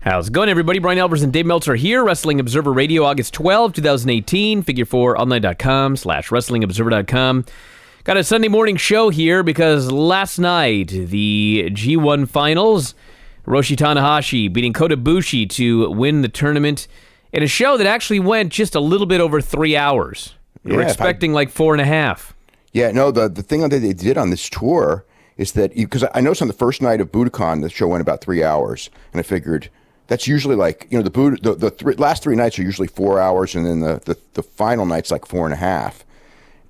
How's it going, everybody? Bryan, Alvarez, and Dave Meltzer here. Wrestling Observer Radio, August 12, 2018. Figure4online.com/WrestlingObserver.com. Got a Sunday morning show here because last night, the G-1 finals, Hiroshi Tanahashi beating Kota Ibushi to win the tournament in a show that actually went just a little bit over 3 hours. We were expecting like 4.5. Yeah, no, the thing that they did on this tour is that, because I noticed on the first night of Budokan, the show went about 3 hours, and I figured that's usually like, you know, the last 3 nights are usually 4 hours, and then the final night's like 4.5.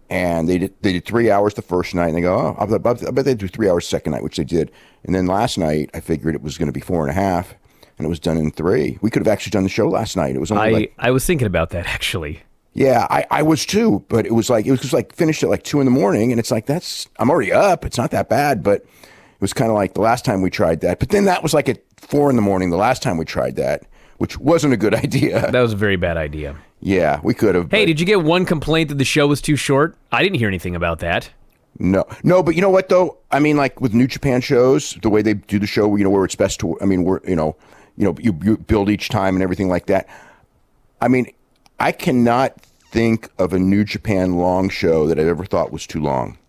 And they did 3 hours the first night, and they go, oh, I bet they'd do 3 hours the second night, which they did. And then last night, I figured it was going to be 4.5, and it was done in 3. We could have actually done the show last night. It was only I was thinking about that, actually. Yeah, I was too, but it was just like finished at like 2 a.m, and it's like, I'm already up. It's not that bad, but it was kind of like the last time we tried that. But then that was like at 4 a.m. the last time we tried that, which wasn't a good idea. That was a very bad idea. Yeah, we could have. Hey, did you get one complaint that the show was too short? I didn't hear anything about that. No, but you know what though? I mean, like with New Japan shows, the way they do the show, you know, where it's best to, I mean, you build each time and everything like that. I mean, I cannot think of a New Japan long show that I've ever thought was too long.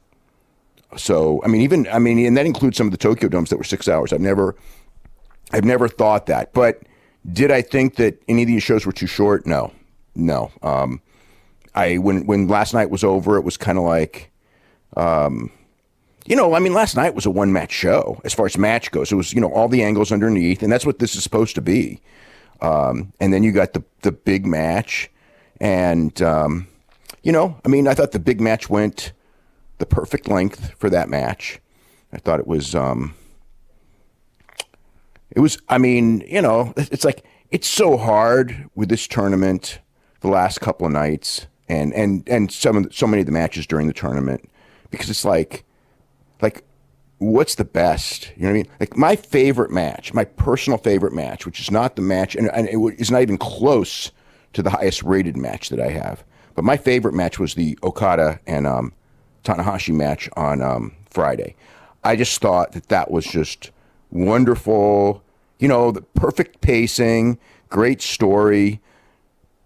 So, and that includes some of the Tokyo Domes that were 6 hours. I've never thought that. But did I think that any of these shows were too short? No. When last night was over, it was kind of like, last night was a one-match show as far as match goes. It was, all the angles underneath, and that's what this is supposed to be. And then you got the big match, and, I thought the big match went the perfect length for that match. I thought it's like, it's so hard with this tournament the last couple of nights and so many of the matches during the tournament, because it's like what's the best? You know what I mean? Like my favorite match, my personal favorite match, which is not the match, and it is not even close to the highest rated match that I have. But my favorite match was the Okada and Tanahashi match on Friday. I just thought that was just wonderful. The perfect pacing, great story.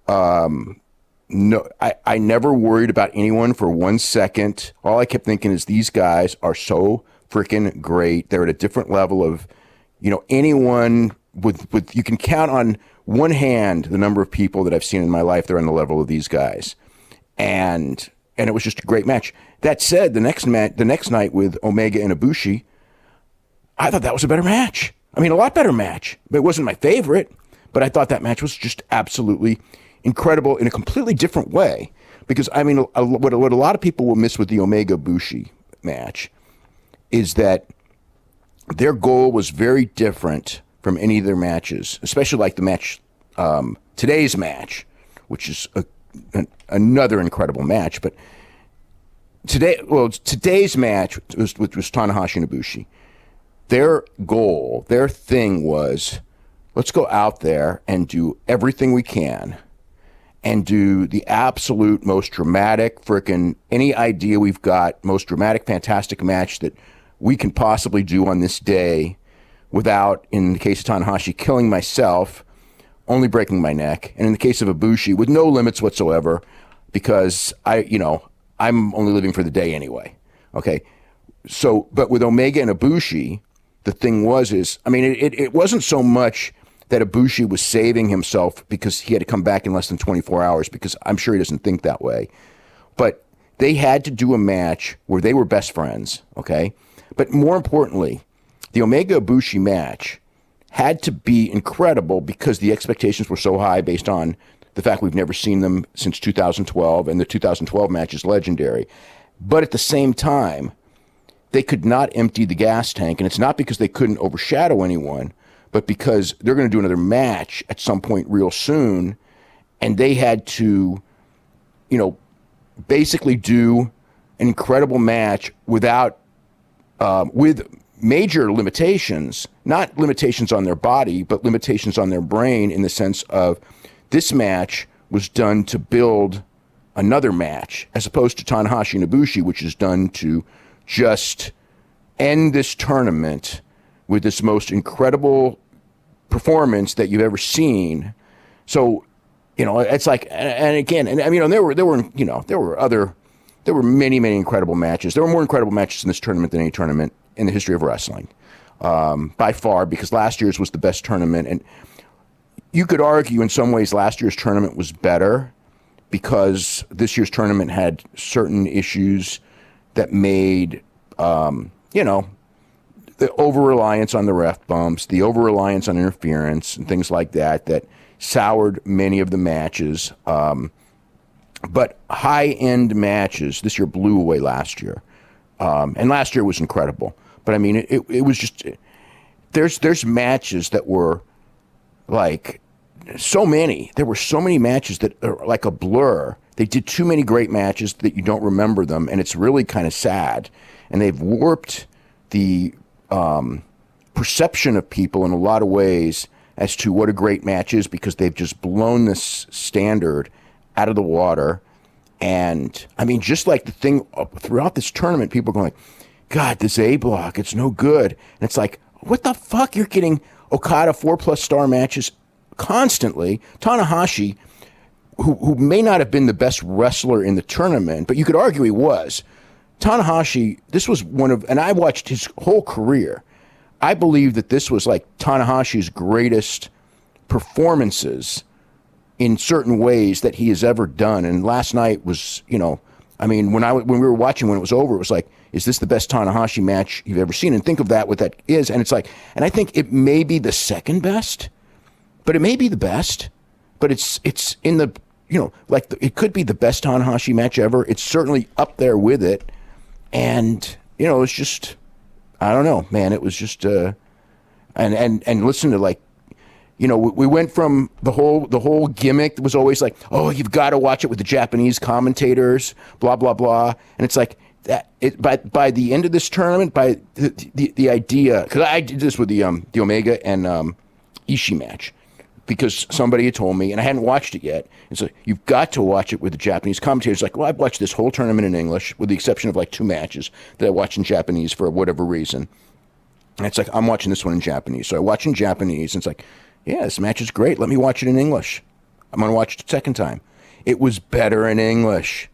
No, I never worried about anyone for 1 second. All I kept thinking is these guys are so freaking great. They're at a different level of, anyone with you can count on one hand the number of people that I've seen in my life. They're on the level of these guys, and it was just a great match. That said, the next night with Omega and Ibushi, I thought that was a better match. I mean, a lot better match. But it wasn't my favorite, but I thought that match was just absolutely incredible in a completely different way. Because, what a lot of people will miss with the Omega-Ibushi match is that their goal was very different from any of their matches, especially like the match, today's match, which is another incredible match. But today's match, which was Tanahashi and Ibushi, their goal, their thing was, let's go out there and do everything we can and do the absolute most dramatic any idea we've got, most dramatic, fantastic match that we can possibly do on this day without, in the case of Tanahashi, killing myself, only breaking my neck. And in the case of Ibushi, with no limits whatsoever, because I'm only living for the day anyway. Okay. So, but with Omega and Ibushi, the thing it wasn't so much that Ibushi was saving himself because he had to come back in less than 24 hours, because I'm sure he doesn't think that way. But they had to do a match where they were best friends, okay? But more importantly, the Omega-Ibushi match had to be incredible because the expectations were so high based on the fact we've never seen them since 2012, and the 2012 match is legendary. But at the same time, they could not empty the gas tank, and it's not because they couldn't overshadow anyone, but because they're going to do another match at some point real soon, and they had to, basically do an incredible match with major limitations, not limitations on their body, but limitations on their brain, in the sense of this match was done to build another match, as opposed to Tanahashi and Ibushi, which is done to just end this tournament with this most incredible performance that you've ever seen. So, it's like, and again, and I mean, there were many, many incredible matches. There were more incredible matches in this tournament than any tournament in the history of wrestling, by far, because last year's was the best tournament. And you could argue in some ways last year's tournament was better because this year's tournament had certain issues that made, the over-reliance on the ref bumps, the over-reliance on interference and things like that soured many of the matches. But high-end matches this year blew away last year. And last year was incredible. But, I mean, it was just there's matches that were like so many. There were so many matches that are like a blur. They did too many great matches that you don't remember them, and it's really kind of sad. And they've warped the perception of people in a lot of ways as to what a great match is because they've just blown this standard out of the water. And I mean, just like the thing throughout this tournament, people are going like, God, this A block, it's no good. And it's like, what the fuck? You're getting Okada 4+ star matches constantly. Tanahashi, who may not have been the best wrestler in the tournament, but you could argue he was. Tanahashi, this was and I watched his whole career. I believe that this was like Tanahashi's greatest performances in certain ways that he has ever done. And last night was, I mean, when we were watching, when it was over, it was like, is this the best Tanahashi match you've ever seen? And think of that, what that is. And it's like, and I think it may be the second best, but it may be the best, but it's in the, it could be the best Tanahashi match ever. It's certainly up there with it. And, it's just, I don't know, man. It was just, and listen to like, we went from the whole gimmick that was always like, oh, you've got to watch it with the Japanese commentators, blah, blah, blah. And it's like that by the end of this tournament, by the idea, because I did this with the Omega and Ishii match, because somebody had told me, and I hadn't watched it yet. And so you've got to watch it with the Japanese commentators. Like, well, I've watched this whole tournament in English, with the exception of like 2 matches that I watched in Japanese for whatever reason. And it's like, I'm watching this one in Japanese. So I watch in Japanese, and it's like, yeah, this match is great. Let me watch it in English. I'm going to watch it a second time. It was better in English.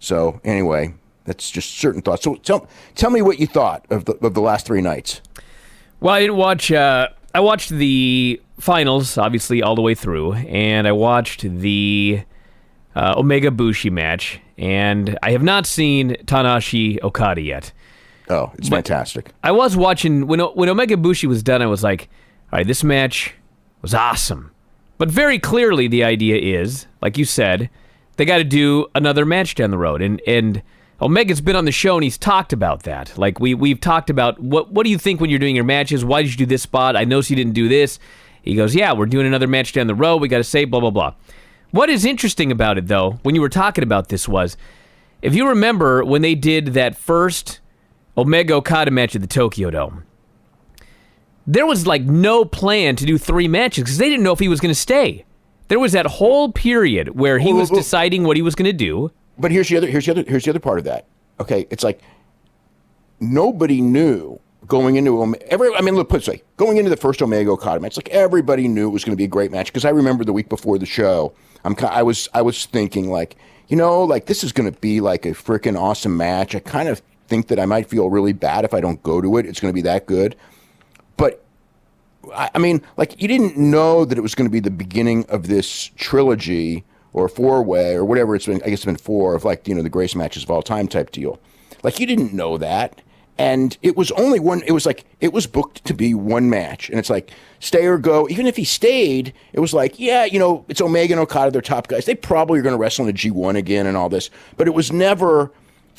So anyway, that's just certain thoughts. So tell me what you thought of the last 3 nights. Well, I didn't watch. I watched the finals, obviously, all the way through, and I watched the Omega Bushi match, and I have not seen Tanahashi Okada yet. Oh, it's fantastic. I was watching, when Omega Bushi was done, I was like, all right, this match was awesome. But very clearly the idea is, like you said, they got to do another match down the road. And Omega's been on the show and he's talked about that. Like we've talked about, what do you think when you're doing your matches? Why did you do this spot? I noticed you didn't do this. He goes, yeah, we're doing another match down the road. We got to say blah, blah, blah. What is interesting about it, though, when you were talking about this was, if you remember when they did that first Omega Okada match at the Tokyo Dome, there was like no plan to do 3 matches because they didn't know if he was going to stay. There was that whole period where he was deciding what he was going to do. But here's the other part of that. Okay, it's like nobody knew going into look, put it this way, going into the first Omega Okada match, like everybody knew it was going to be a great match because I remember the week before the show, I was thinking like, like this is going to be like a freaking awesome match. I kind of think that I might feel really bad if I don't go to it. It's going to be that good. But I mean, like you didn't know that it was going to be the beginning of this trilogy or 4-way or whatever it's been. I guess it's been 4 of like, the greatest matches of all time type deal. Like you didn't know that. And it was only one, it was like, it was booked to be one match. And it's like, stay or go. Even if he stayed, it was like, yeah, it's Omega and Okada, they're top guys. They probably are going to wrestle in a G-1 again and all this. But it was never,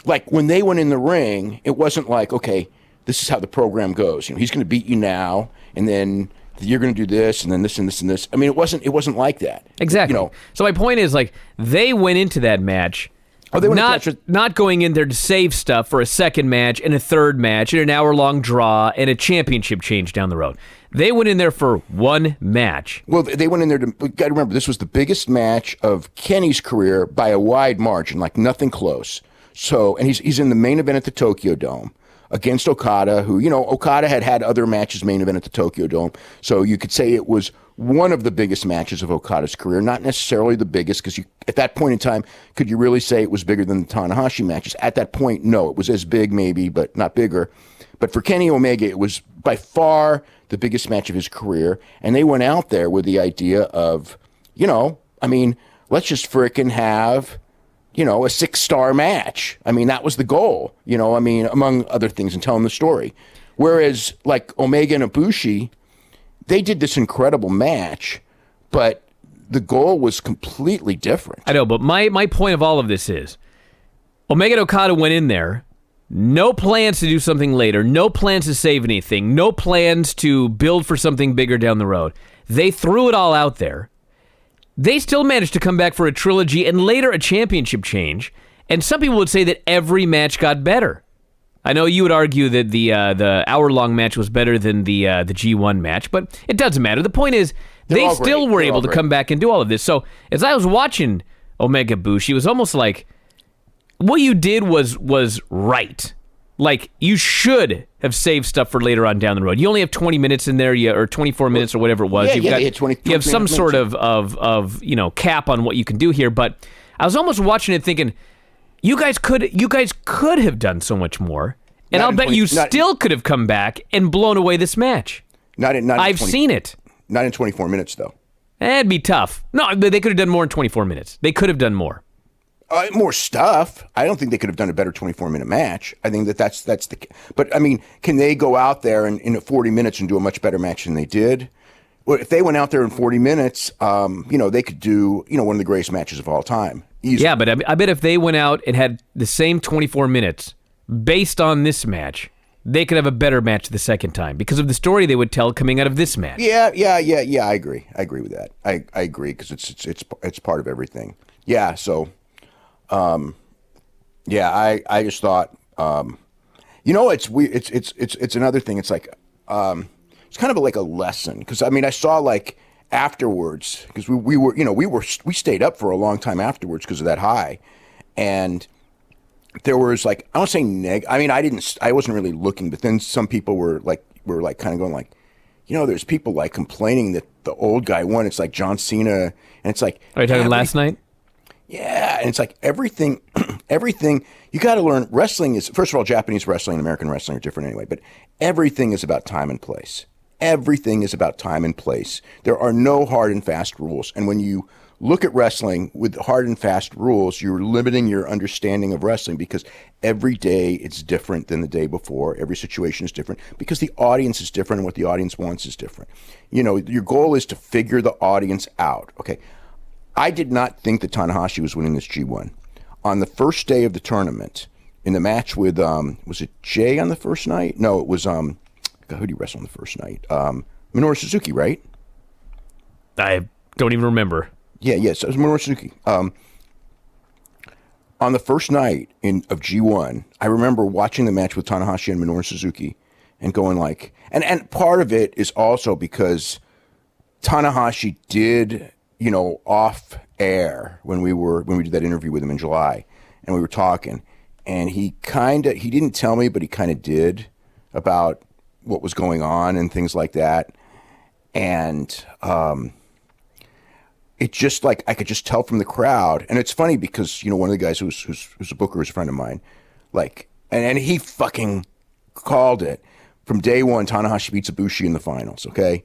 like, when they went in the ring, it wasn't like, okay, this is how the program goes. He's going to beat you now, and then you're going to do this, and then this and this and this. I mean, it wasn't like that. Exactly. So my point is, like, they went into that match not going in there to save stuff for a second match and a third match and an hour-long draw and a championship change down the road. They went in there for one match. Well, they went in there to, you got to remember, this was the biggest match of Kenny's career by a wide margin, like nothing close. So, and he's in the main event at the Tokyo Dome. against Okada, who, Okada had other matches main event at the Tokyo Dome. So you could say it was one of the biggest matches of Okada's career, not necessarily the biggest, because at that point in time, could you really say it was bigger than the Tanahashi matches? At that point, no. It was as big, maybe, but not bigger. But for Kenny Omega, it was by far the biggest match of his career. And they went out there with the idea of, let's just frickin' have, a 6-star match. That was the goal, among other things, and telling the story. Whereas, like Omega and Ibushi, they did this incredible match, but the goal was completely different. I know, but my point of all of this is Omega and Okada went in there, no plans to do something later, no plans to save anything, no plans to build for something bigger down the road. They threw it all out there. They still managed to come back for a trilogy and later a championship change, and some people would say that every match got better. I know you would argue that the hour-long match was better than the G1 match, but it doesn't matter. The point is, they still were able to come back and do all of this. So as I was watching Omega Bushi, it was almost like what you did was right. Like, you should have saved stuff for later on down the road. You only have 20 minutes in there, or 24 minutes or whatever it was. You have some sort of cap on what you can do here. But I was almost watching it thinking, you guys could have done so much more, and I'll bet you still could have come back and blown away this match. I've seen it. Not in 24 minutes, though. That'd be tough. No, they could have done more in 24 minutes. They could have done more. More stuff. I don't think they could have done a better 24-minute match. I think that's the. But can they go out there in 40 minutes and do a much better match than they did? Well, if they went out there in 40 minutes, they could do one of the greatest matches of all time. Easily. Yeah, but I bet if they went out and had the same 24 minutes based on this match, they could have a better match the second time because of the story they would tell coming out of this match. Yeah. I agree with that. I agree because it's part of everything. Yeah. So. I just thought, it's weird. It's another thing. It's like, it's kind of like a lesson. Cause I saw like afterwards, cause we stayed up for a long time afterwards because of that high. And there was like, I don't say I wasn't really looking, but then some people were kind of going like, there's people like complaining that the old guy won. It's like John Cena. And it's like, are you talking last night? Yeah, and it's like everything you got to learn. Wrestling is, first of all, Japanese wrestling and American wrestling are different anyway, but everything is about time and place. Everything is about time and place. There are no hard and fast rules. And when you look at wrestling with hard and fast rules, you're limiting your understanding of wrestling because every day it's different than the day before. Every situation is different because the audience is different and what the audience wants is different. Your goal is to figure the audience out. Okay. I did not think that Tanahashi was winning this G1. On the first day of the tournament, in the match with, was it Jay on the first night? No, it was, who did he wrestle on the first night? Minoru Suzuki, right? I don't even remember. Yes, it was Minoru Suzuki. On the first night of G1, I remember watching the match with Tanahashi and Minoru Suzuki and going like, and part of it is also because Tanahashi did, off air when we did that interview with him in July, and we were talking, and he didn't tell me, but he kind of did about what was going on and things like that, and it just like I could just tell from the crowd, and it's funny because one of the guys who's a booker is a friend of mine, like, and he fucking called it from day one. Tanahashi beats Ibushi in the finals, okay.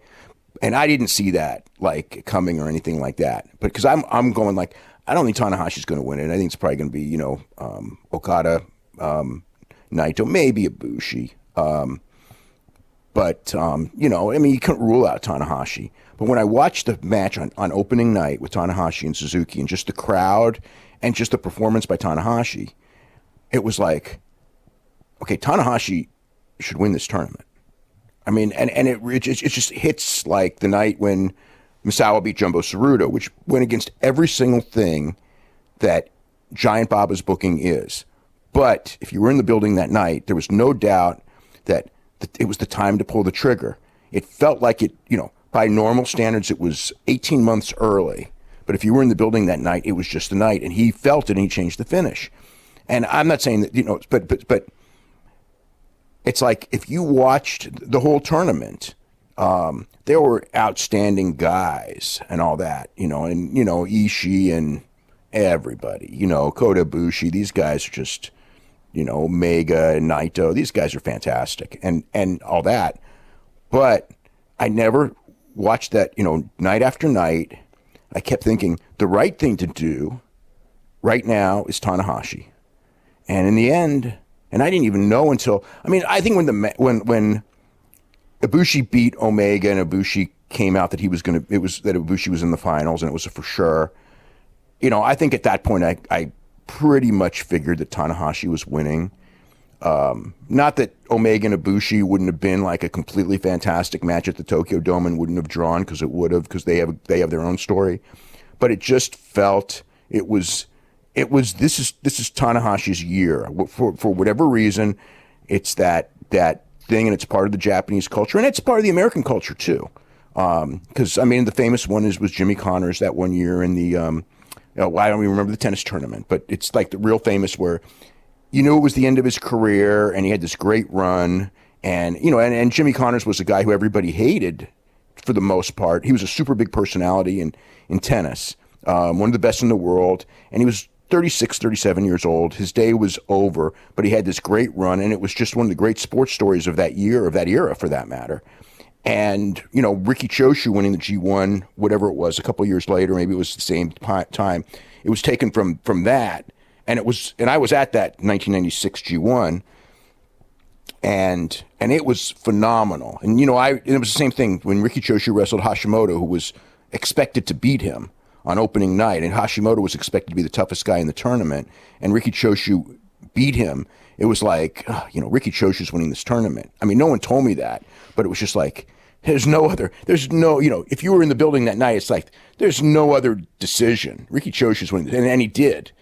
And I didn't see that like coming or anything like that. But because I'm going like, I don't think Tanahashi's going to win it. I think it's probably going to be, Okada, Naito, maybe Ibushi. But you couldn't rule out Tanahashi. But when I watched the match on opening night with Tanahashi and Suzuki and just the crowd and just the performance by Tanahashi, it was like, okay, Tanahashi should win this tournament. And it just hits like the night when Misawa beat Jumbo Tsuruta, which went against every single thing that Giant Baba's booking is. But if you were in the building that night, there was no doubt that it was the time to pull the trigger. It felt like it, by normal standards, it was 18 months early. But if you were in the building that night, it was just the night. And he felt it and he changed the finish. And I'm not saying that, but it's like if you watched the whole tournament, there were outstanding guys and all that, and Ishii and everybody, Kota Ibushi. These guys are just, Omega and Naito. These guys are fantastic and all that. But I never watched that, night after night. I kept thinking the right thing to do right now is Tanahashi. And in the end, and I didn't even know until, I think when Ibushi beat Omega and Ibushi came out that that Ibushi was in the finals and it was for sure. I think at that point I pretty much figured that Tanahashi was winning. Not that Omega and Ibushi wouldn't have been like a completely fantastic match at the Tokyo Dome and wouldn't have drawn, because it would have, because they have their own story. But it just felt this is Tanahashi's year for whatever reason. It's that thing, and it's part of the Japanese culture, and it's part of the American culture too. Because the famous one was Jimmy Connors that one year in the I don't even remember the tennis tournament, but it's like the real famous where it was the end of his career and he had this great run, and and Jimmy Connors was a guy who everybody hated for the most part. He was a super big personality in tennis, one of the best in the world, and he was 36, 37 years old. His day was over, but he had this great run, and it was just one of the great sports stories of that year, of that era for that matter. And, Ricky Choshu winning the G-1, whatever it was, a couple of years later, maybe it was the same time, it was taken from that. And I was at that 1996 G1, and it was phenomenal. And, it was the same thing when Ricky Choshu wrestled Hashimoto, who was expected to beat him on opening night, and Hashimoto was expected to be the toughest guy in the tournament, and Ricky Choshu beat him. It was like, Ricky Choshu's winning this tournament. No one told me that, but it was just like, if you were in the building that night, it's like, there's no other decision. Ricky Choshu's winning, and he did.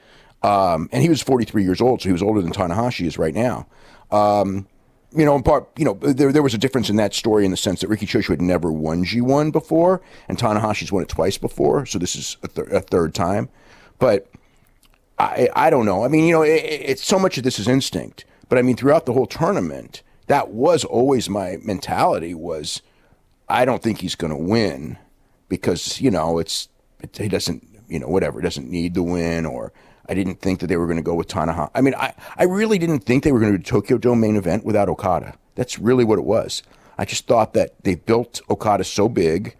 And he was 43 years old, so he was older than Tanahashi is right now. In part, there was a difference in that story in the sense that Ricky Choshu had never won G1 before, and Tanahashi's won it twice before, so this is a third time. But I don't know. It's so much of this is instinct. But throughout the whole tournament, that was always my mentality was, I don't think he's going to win because, he doesn't, whatever, he doesn't need the win, or I didn't think that they were going to go with Tanahashi. I really didn't think they were going to do a Tokyo Dome main event without Okada. That's really what it was. I just thought that they built Okada so big,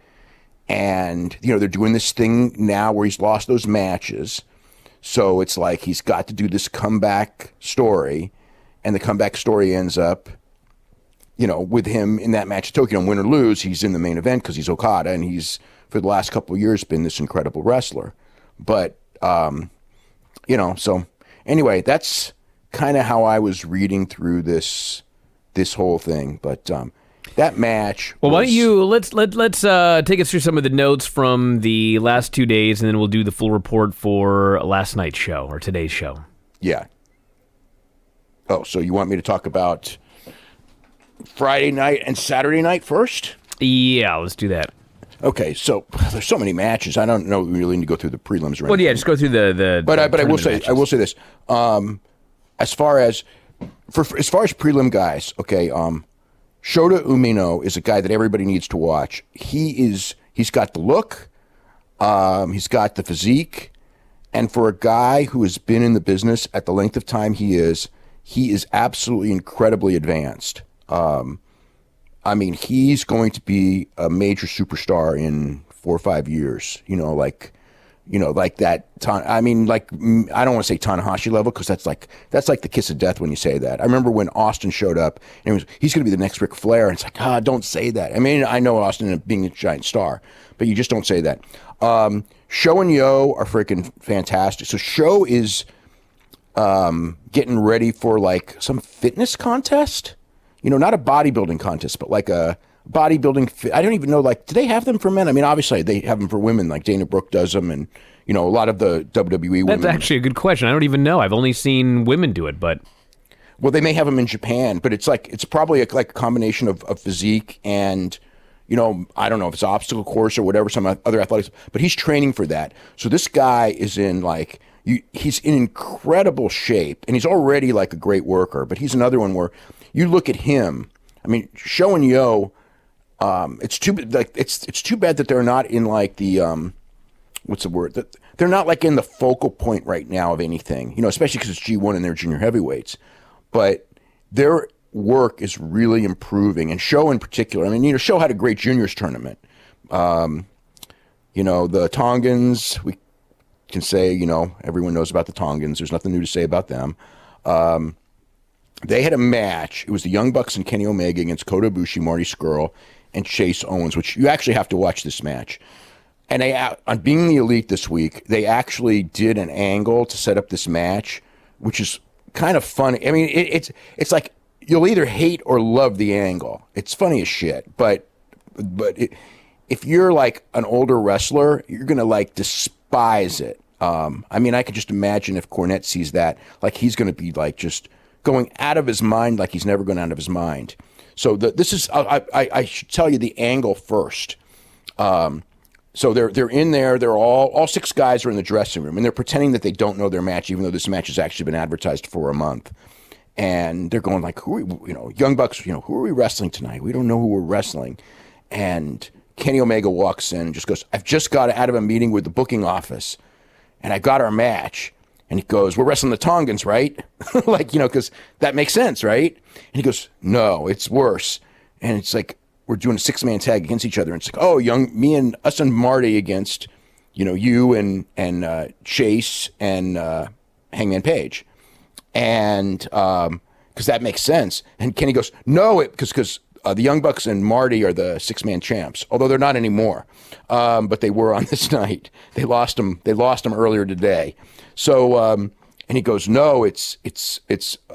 and, they're doing this thing now where he's lost those matches. So it's like he's got to do this comeback story, and the comeback story ends up, with him in that match at Tokyo, win or lose, he's in the main event because he's Okada, and he's, for the last couple of years, been this incredible wrestler. But, so anyway, that's kind of how I was reading through this whole thing. But that match. Well, why don't you let's take us through some of the notes from the last 2 days, and then we'll do the full report for last night's show or today's show. Yeah. Oh, so you want me to talk about Friday night and Saturday night first? Yeah, let's do that. Okay, so there's so many matches. I don't know if we really need to go through the prelims. Or anything. Well, yeah, just go through the But I will say this. As far as prelim guys, okay. Shota Umino is a guy that everybody needs to watch. He's got the look, he's got the physique, and for a guy who has been in the business at the length of time he is absolutely incredibly advanced. He's going to be a major superstar in 4 or 5 years. Like that. I don't want to say Tanahashi level because that's like the kiss of death when you say that. I remember when Austin showed up and he's going to be the next Ric Flair, and it's like, don't say that. I know Austin being a giant star, but you just don't say that. Sho and Yo are freaking fantastic. So Sho is getting ready for like some fitness contest. Not a bodybuilding contest, but like a bodybuilding. I don't even know, like, do they have them for men? Obviously they have them for women, like Dana Brooke does them, and, a lot of the WWE women. That's actually a good question. I don't even know. I've only seen women do it, but. Well, they may have them in Japan, but it's probably like a combination of physique and, I don't know if it's obstacle course or whatever, some other athletics, but he's training for that. So this guy is in he's in incredible shape, and he's already like a great worker, but he's another one where you look at him. I mean, Sho and Yo. It's too bad that they're not in like the what's the word? That they're not like in the focal point right now of anything. You know, especially because it's G1 and they're junior heavyweights. But their work is really improving, and Sho in particular. I mean, you know, Sho had a great juniors tournament. You know, the Tongans, we can say, you know, everyone knows about the Tongans. There's nothing new to say about them. They had a match. It was the Young Bucks and Kenny Omega against Kota Ibushi, Marty Scurll, and Chase Owens, which you actually have to watch this match. And they, on Being the Elite this week, they actually did an angle to set up this match, which is kind of funny. I mean, it's like you'll either hate or love the angle. It's funny as shit, but if you're like an older wrestler, you're gonna like despise it. I mean, I could just imagine if Cornette sees that, like he's gonna be like just going out of his mind, like he's never gone out of his mind. So this is I should tell you the angle first. So they're in there. They're all six guys are in the dressing room, and they're pretending that they don't know their match, even though this match has actually been advertised for a month. And they're going like, who are we, you know, Young Bucks, you know, who are we wrestling tonight? We don't know who we're wrestling. And Kenny Omega walks in and just goes, I've just got out of a meeting with the booking office, and I got our match. And he goes, we're wrestling the Tongans, right? Like, you know, because that makes sense, right? And he goes, no, it's worse. And it's like, we're doing a 6-man tag against each other. And it's like, oh, us and Marty against, you know, you and Chase and Hangman Page. And because that makes sense. And Kenny goes, no, because the Young Bucks and Marty are the 6-man champs, although they're not anymore. But they were on this night. They lost them earlier today. So, and he goes, no, it's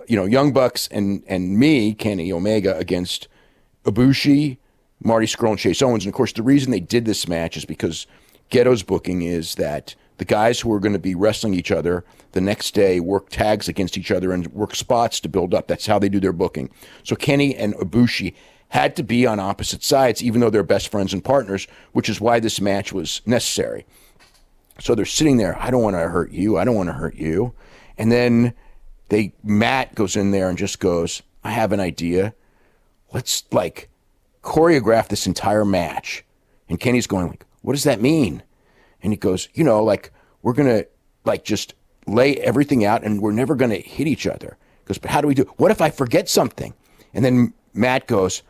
you know, Young Bucks and me, Kenny Omega, against Ibushi, Marty Scurll, and Chase Owens. And of course, the reason they did this match is because Ghetto's booking is that the guys who are going to be wrestling each other the next day work tags against each other and work spots to build up. That's how they do their booking. So Kenny and Ibushi had to be on opposite sides, even though they're best friends and partners, which is why this match was necessary. So they're sitting there. I don't want to hurt you. I don't want to hurt you. And then Matt goes in there and just goes, I have an idea. Let's like choreograph this entire match. And Kenny's going like, what does that mean? And he goes, you know, like we're going to like just lay everything out and we're never going to hit each other. He goes, but how do we do it? What if I forget something? And then Matt goes,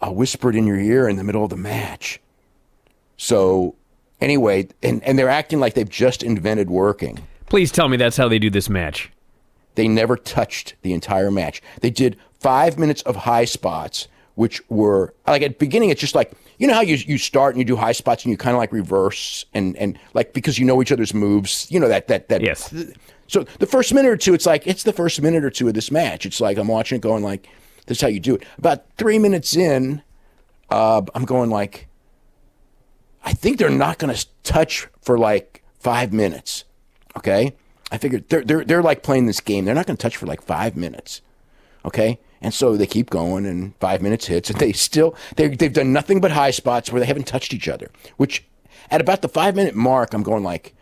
I'll whisper it in your ear in the middle of the match. So anyway, and they're acting like they've just invented working. Please tell me that's how they do this match. They never touched the entire match. They did 5 minutes of high spots, which were like at the beginning, it's just like, you know how you start and you do high spots and you kind of like reverse and like, because you know each other's moves, you know, that. Yes. So the first minute or two, it's like, it's the first minute or two of this match. It's like, I'm watching it going like, this is how you do it. About 3 minutes in, I'm going like, I think they're not going to touch for like 5 minutes. Okay. I figured they're like playing this game. They're not going to touch for like 5 minutes. Okay. And so they keep going and 5 minutes hits and they've done nothing but high spots where they haven't touched each other, which at about the 5 minute mark, I'm going like,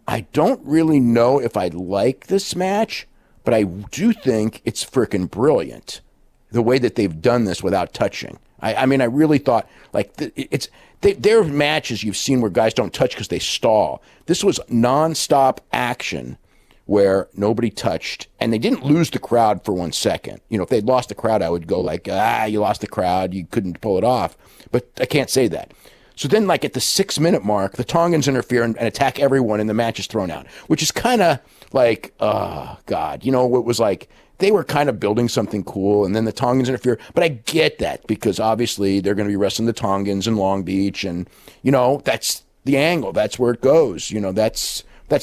I don't really know if I like this match, but I do think it's freaking brilliant the way that they've done this without touching. I mean, I really thought like there are matches you've seen where guys don't touch because they stall. This was nonstop action where nobody touched, and they didn't lose the crowd for 1 second. You know, if they'd lost the crowd, I would go like, you lost the crowd, you couldn't pull it off. But I can't say that. So then, like at the 6 minute mark, the Tongans interfere and attack everyone, and the match is thrown out, which is kind of like, oh God, you know, it was like they were kind of building something cool, and then the Tongans interfere. But I get that because obviously they're going to be wrestling the Tongans in Long Beach, and you know that's the angle. That's where it goes. You know, that's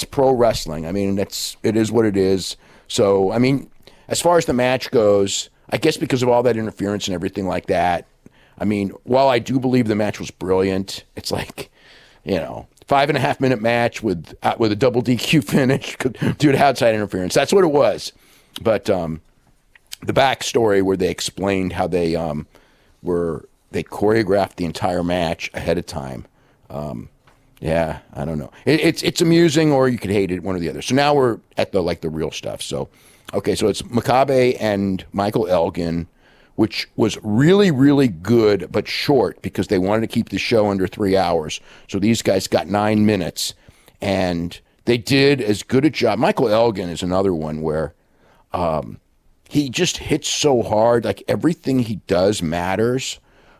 pro wrestling. I mean, it is what it is. So I mean, as far as the match goes, I guess because of all that interference and everything like that. I mean, while I do believe the match was brilliant, it's like, you know, 5.5 minute match with a double DQ finish due to outside interference. That's what it was. But the backstory where they explained how they choreographed the entire match ahead of time. Yeah, I don't know. It's amusing, or you could hate it, one or the other. So now we're at the real stuff. So Okay, so it's Makabe and Michael Elgin, which was really, really good, but short because they wanted to keep the show under 3 hours. So these guys got 9 minutes, and they did as good a job. Michael Elgin is another one where he just hits so hard. Like everything he does matters.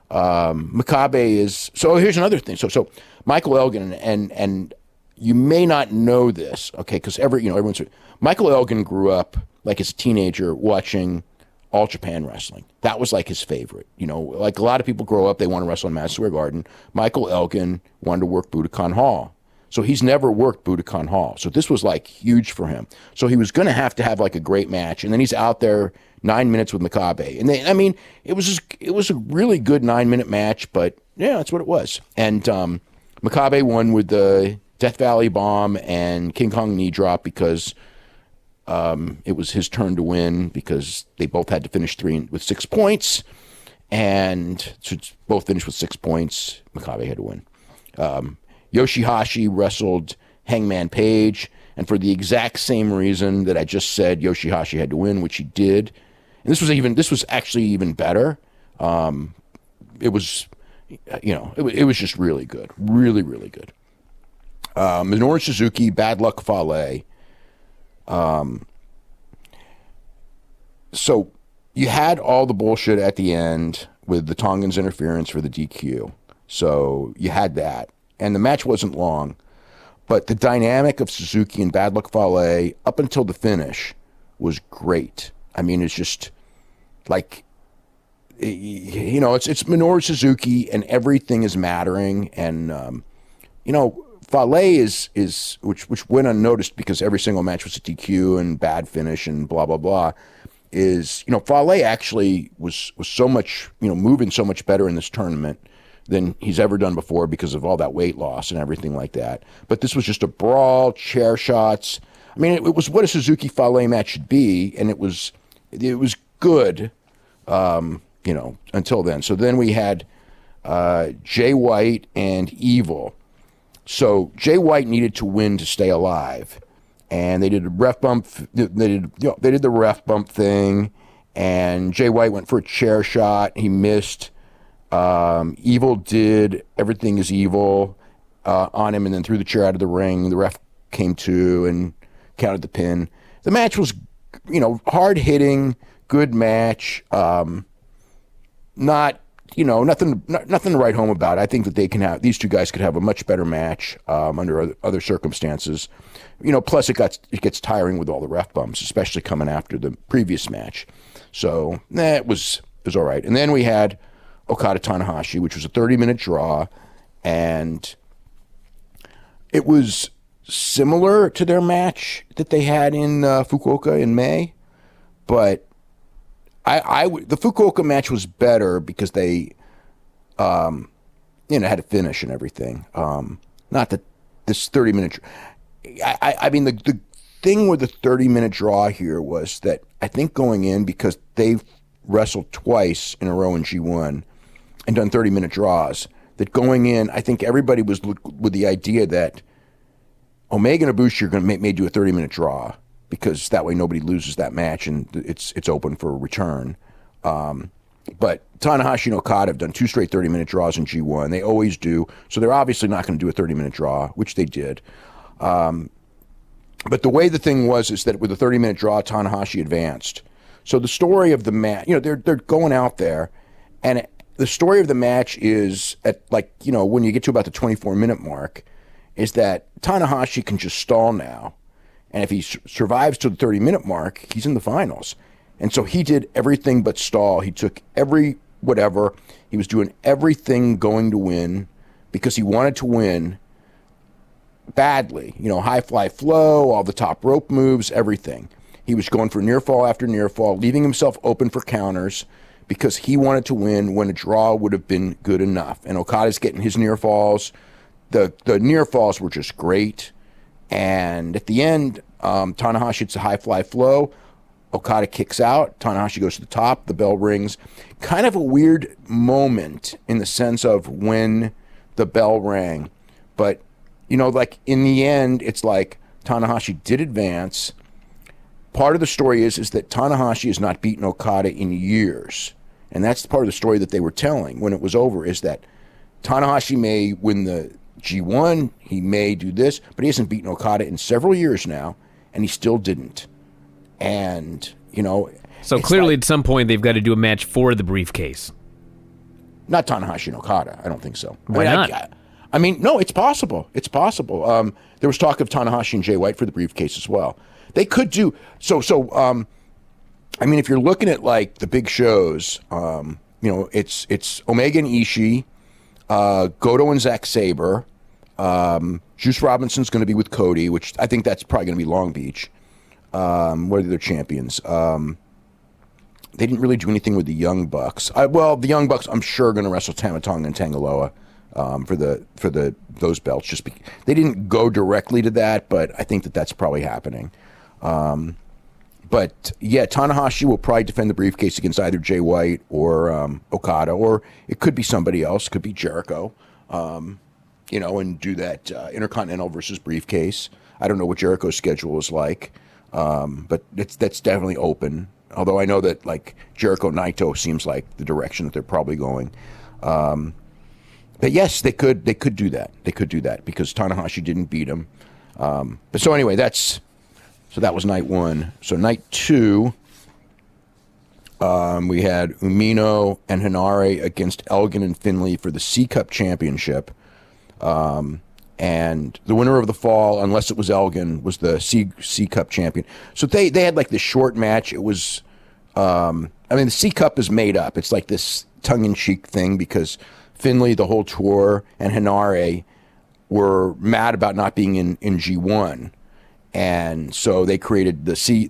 Makabe is, so here's another thing. So Michael Elgin, and you may not know this, okay, because everyone's, Michael Elgin grew up like as a teenager watching All Japan Wrestling. That was like his favorite. Like a lot of people grow up, they want to wrestle in Madison Square Garden. Michael Elgin wanted to work Budokan Hall. So he's never worked Budokan Hall. So this was like huge for him. So he was going to have like a great match. And then he's out there 9 minutes with Makabe. And it was a really good 9-minute match, but yeah, that's what it was. And Makabe won with the Death Valley Bomb and King Kong knee drop because it was his turn to win because they both had to finish with 6 points. And so both finished with 6 points. Makabe had to win. Yoshihashi wrestled Hangman Page, and for the exact same reason that I just said, Yoshihashi had to win, which he did. And this was actually even better. It was, it was just really good, really, really good. Minoru Suzuki, Bad Luck Fale. So you had all the bullshit at the end with the Tongans interference for the DQ. So you had that. And the match wasn't long, but the dynamic of Suzuki and Bad Luck Fale up until the finish was great. I mean, it's just like, it's Minoru Suzuki and everything is mattering. And, Fale is which went unnoticed because every single match was a DQ and bad finish and blah, blah, blah, is, Fale actually was so much, moving so much better in this tournament than he's ever done before because of all that weight loss and everything like that. But this was just a brawl, chair shots. I mean, it was what a Suzuki Fale match should be, and it was good, until then. So then we had Jay White and Evil. So Jay White needed to win to stay alive, and they did a ref bump. They did the ref bump thing, and Jay White went for a chair shot. He missed. Evil did Everything Is Evil on him and then threw the chair out of the ring. The ref came to and counted the pin. The match was, hard hitting, good match. Not, nothing to write home about. I think that these two guys could have a much better match under other circumstances. Plus it gets tiring with all the ref bumps, especially coming after the previous match. So it was all right. And then we had Okada Tanahashi, which was a 30-minute draw, and it was similar to their match that they had in Fukuoka in May, but the Fukuoka match was better because they, had a finish and everything. Not that this 30-minute. I mean, the thing with the 30-minute draw here was that I think going in, because they've wrestled twice in a row in G1 and done 30-minute draws, that going in, I think everybody was with the idea that Omega and Ibushi are going to may do a 30-minute draw because that way nobody loses that match and it's open for a return. But Tanahashi and Okada have done 2 straight 30-minute draws in G1. They always do. So they're obviously not going to do a 30-minute draw, which they did. But the way the thing was is that with a 30-minute draw, Tanahashi advanced. So the story of the match, they're going out there, and the story of the match is at when you get to about the 24-minute mark, is that Tanahashi can just stall now. And if he survives to the 30-minute mark, he's in the finals. And so he did everything but stall. He took whatever. He was doing everything going to win because he wanted to win badly. High fly flow, all the top rope moves, everything. He was going for near fall after near fall, leaving himself open for counters because he wanted to win when a draw would have been good enough. And Okada's getting his near falls. The near falls were just great. And at the end, Tanahashi hits a high fly flow. Okada kicks out. Tanahashi goes to the top. The bell rings. Kind of a weird moment in the sense of when the bell rang. But, in the end, it's like Tanahashi did advance. part of the story is that Tanahashi has not beaten Okada in years. And that's part of the story that they were telling when it was over, is that Tanahashi may win the G1, he may do this, but he hasn't beaten Okada in several years now, and he still didn't. And, So clearly at some point they've got to do a match for the briefcase. Not Tanahashi and Okada. I don't think so. Why not? No, it's possible. It's possible. There was talk of Tanahashi and Jay White for the briefcase as well. They could do so. If you're looking at like the big shows, it's Omega and Ishii, Goto and Zack Sabre, Juice Robinson's going to be with Cody, which I think that's probably going to be Long Beach. What are their champions? They didn't really do anything with the Young Bucks. The Young Bucks, I'm sure, are going to wrestle Tama Tonga and Tangaloa for those belts. They didn't go directly to that, but I think that's probably happening. But yeah, Tanahashi will probably defend the briefcase against either Jay White or Okada, or it could be somebody else. It could be Jericho, and do that Intercontinental versus briefcase. I don't know what Jericho's schedule is like, but that's definitely open. Although I know that like Jericho Naito seems like the direction that they're probably going. But yes, they could do that. They could do that because Tanahashi didn't beat him. But so anyway, that was night one. So night two, we had Umino and Hinare against Elgin and Finlay for the C Cup Championship. And the winner of the fall, unless it was Elgin, was the C Cup champion. So they had like this short match. It was, the C Cup is made up. It's like this tongue-in-cheek thing because Finlay, the whole tour, and Hinare were mad about not being in G1. And so they created the C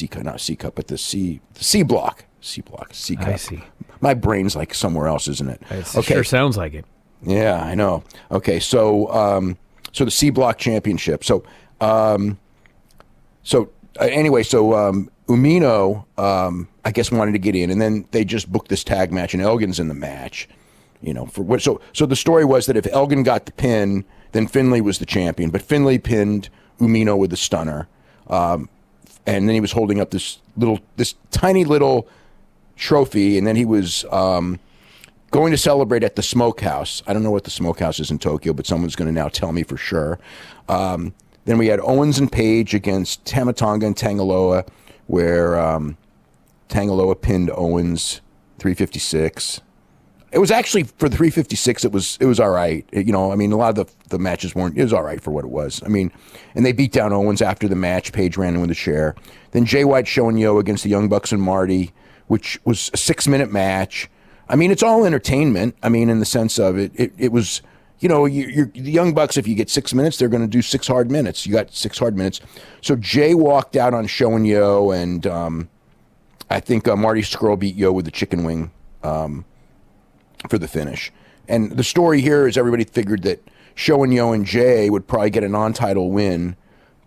Cup, not C Cup, but the C block, C Cup. I see. My brain's like somewhere else, isn't it? It sure sounds like it. Yeah, I know. Okay, so the C Block Championship. Umino, I guess wanted to get in, and then they just booked this tag match, and Elgin's in the match. So the story was that if Elgin got the pin, then Finlay was the champion, but Finlay pinned Umino with a stunner, and then he was holding up this tiny little trophy, and then he was going to celebrate at the Smokehouse. I don't know what the Smokehouse is in Tokyo, but someone's going to now tell me for sure. Then we had Owens and Page against Tama Tonga and Tangaloa, where Tangaloa pinned Owens 356. It was actually, for the 356, it was all right. A lot of the matches weren't, it was all right for what it was. And they beat down Owens after the match. Page ran in with a chair. Then Jay White, Show and Yo against the Young Bucks and Marty, which was a 6-minute match. It's all entertainment. In the sense of it was, the Young Bucks, if you get 6 minutes, they're going to do 6 hard minutes. You got 6 hard minutes. So Jay walked out on Show and Yo, and I think Marty Scurll beat Yo with the chicken wing for the finish. And the story here is everybody figured that Show and Yo and Jay would probably get a non-title win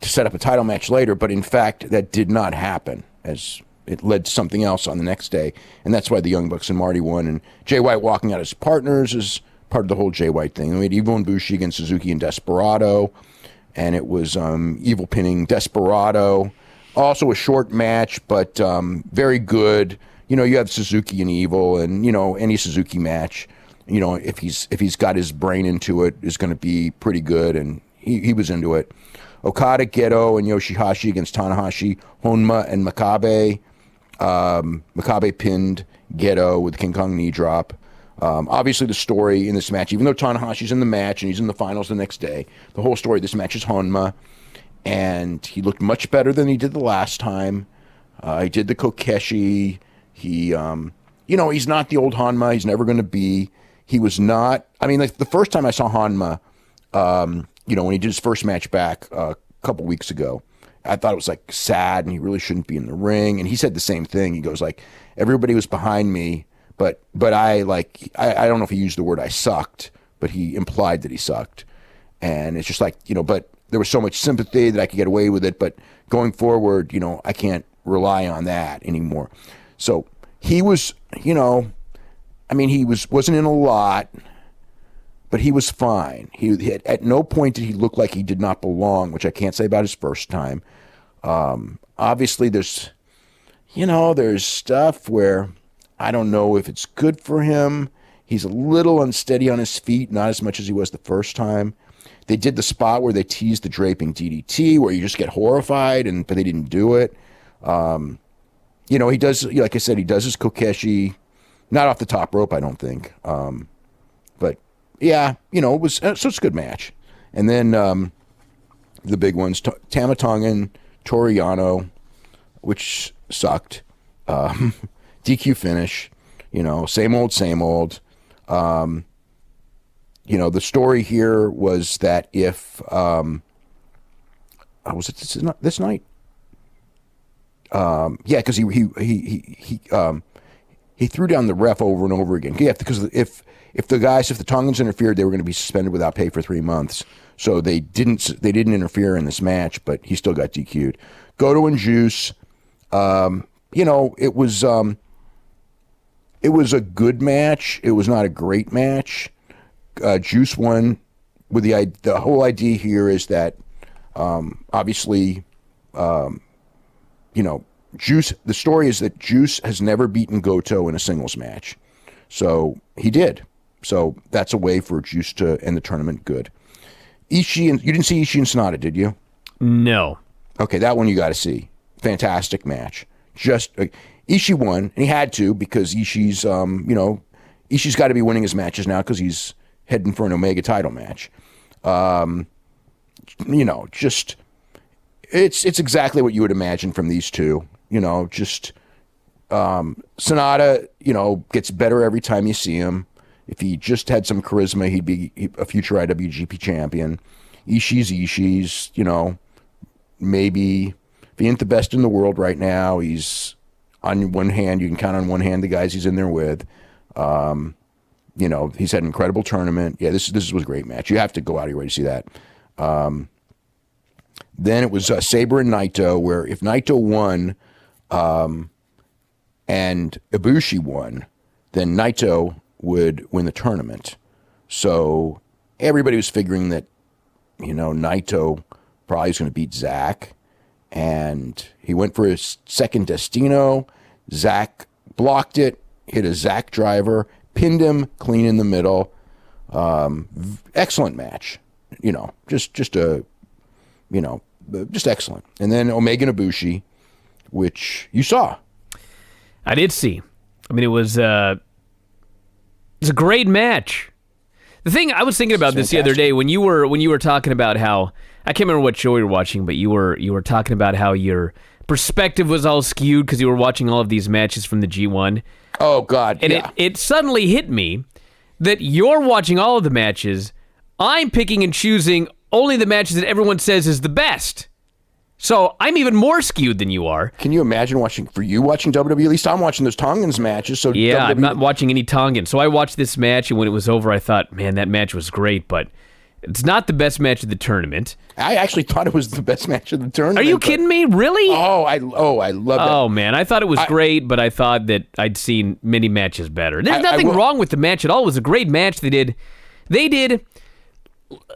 to set up a title match later, but in fact, that did not happen, as it led to something else on the next day, and that's why the Young Bucks and Marty won. And Jay White walking out as partners is part of the whole Jay White thing. We had Evil and Bushi against Suzuki and Desperado, and it was Evil pinning Desperado. Also a short match, but very good. You have Suzuki and Evil, and any Suzuki match, if he's got his brain into it, is going to be pretty good, and he was into it. Okada, Geto, and Yoshihashi against Tanahashi, Honma, and Makabe. Makabe pinned Geto with King Kong knee drop. Obviously, the story in this match, even though Tanahashi's in the match and he's in the finals the next day, the whole story of this match is Honma, and he looked much better than he did the last time. He did the Kokeshi. He, he's not the old Honma. He's never going to be. He was not. The first time I saw Honma, when he did his first match back a couple weeks ago, I thought it was like sad and he really shouldn't be in the ring. And he said the same thing. He goes like, everybody was behind me, but I don't know if he used the word I sucked, but he implied that he sucked. And it's just like, but there was so much sympathy that I could get away with it. But going forward, I can't rely on that anymore. So he was, he wasn't in a lot, but he was fine. He at no point did he look like he did not belong, which I can't say about his first time. Obviously, there's stuff where I don't know if it's good for him. He's a little unsteady on his feet, not as much as he was the first time. They did the spot where they teased the draping DDT, where you just get horrified, but they didn't do it. He does, like I said, he does his Kokeshi, not off the top rope, I don't think. But yeah, it was such a good match. And then the big ones, Tama Tongan, Toru Yano, which sucked. DQ finish, same old. The story here was that if was it this night? Because he threw down the ref over and over again. Yeah, because if the Tongans interfered, they were going to be suspended without pay for 3 months. So they didn't interfere in this match, but he still got DQ'd. Goto and Juice, it was a good match. It was not a great match. Juice won. With the whole idea here is that obviously, Juice. The story is that Juice has never beaten Goto in a singles match, so he did. So that's a way for Juice to end the tournament good. Ishii and you didn't see Ishii and Sonata, did you? No. Okay, that one you got to see. Fantastic match. Just Ishii won, and he had to because Ishii's Ishii's got to be winning his matches now because he's heading for an Omega title match. Just it's exactly what you would imagine from these two. Sonata, gets better every time you see him. If he just had some charisma, he'd be a future IWGP champion. Ishii's, maybe if he ain't the best in the world right now, he's on one hand, you can count on one hand the guys he's in there with. He's had an incredible tournament. Yeah, this was a great match. You have to go out of your way to see that. Then it was Sabre and Naito, where if Naito won and Ibushi won, then Naito would win the tournament. So everybody was figuring that, Naito probably is going to beat Zack. And he went for his second Destino. Zack blocked it, hit a Zack driver, pinned him clean in the middle. Excellent match. Just excellent. And then Omega and Ibushi, which you saw. I did see. I mean, it was a great match. The thing I was thinking about this the other day when you were talking about how I can't remember what show you were watching, but you were talking about how your perspective was all skewed because you were watching all of these matches from the G1. Oh God! And yeah. it suddenly hit me that you're watching all of the matches. I'm picking and choosing only the matches that everyone says is the best. So I'm even more skewed than you are. Can you imagine watching WWE? At least I'm watching those Tongans matches. So yeah, WWE... I'm not watching any Tongan. So I watched this match, and when it was over, I thought, man, that match was great, but it's not the best match of the tournament. I actually thought it was the best match of the tournament. Are you kidding me? Really? I love it. Oh man, I thought it was great, but I thought that I'd seen many matches better. There's nothing wrong with the match at all. It was a great match. They did,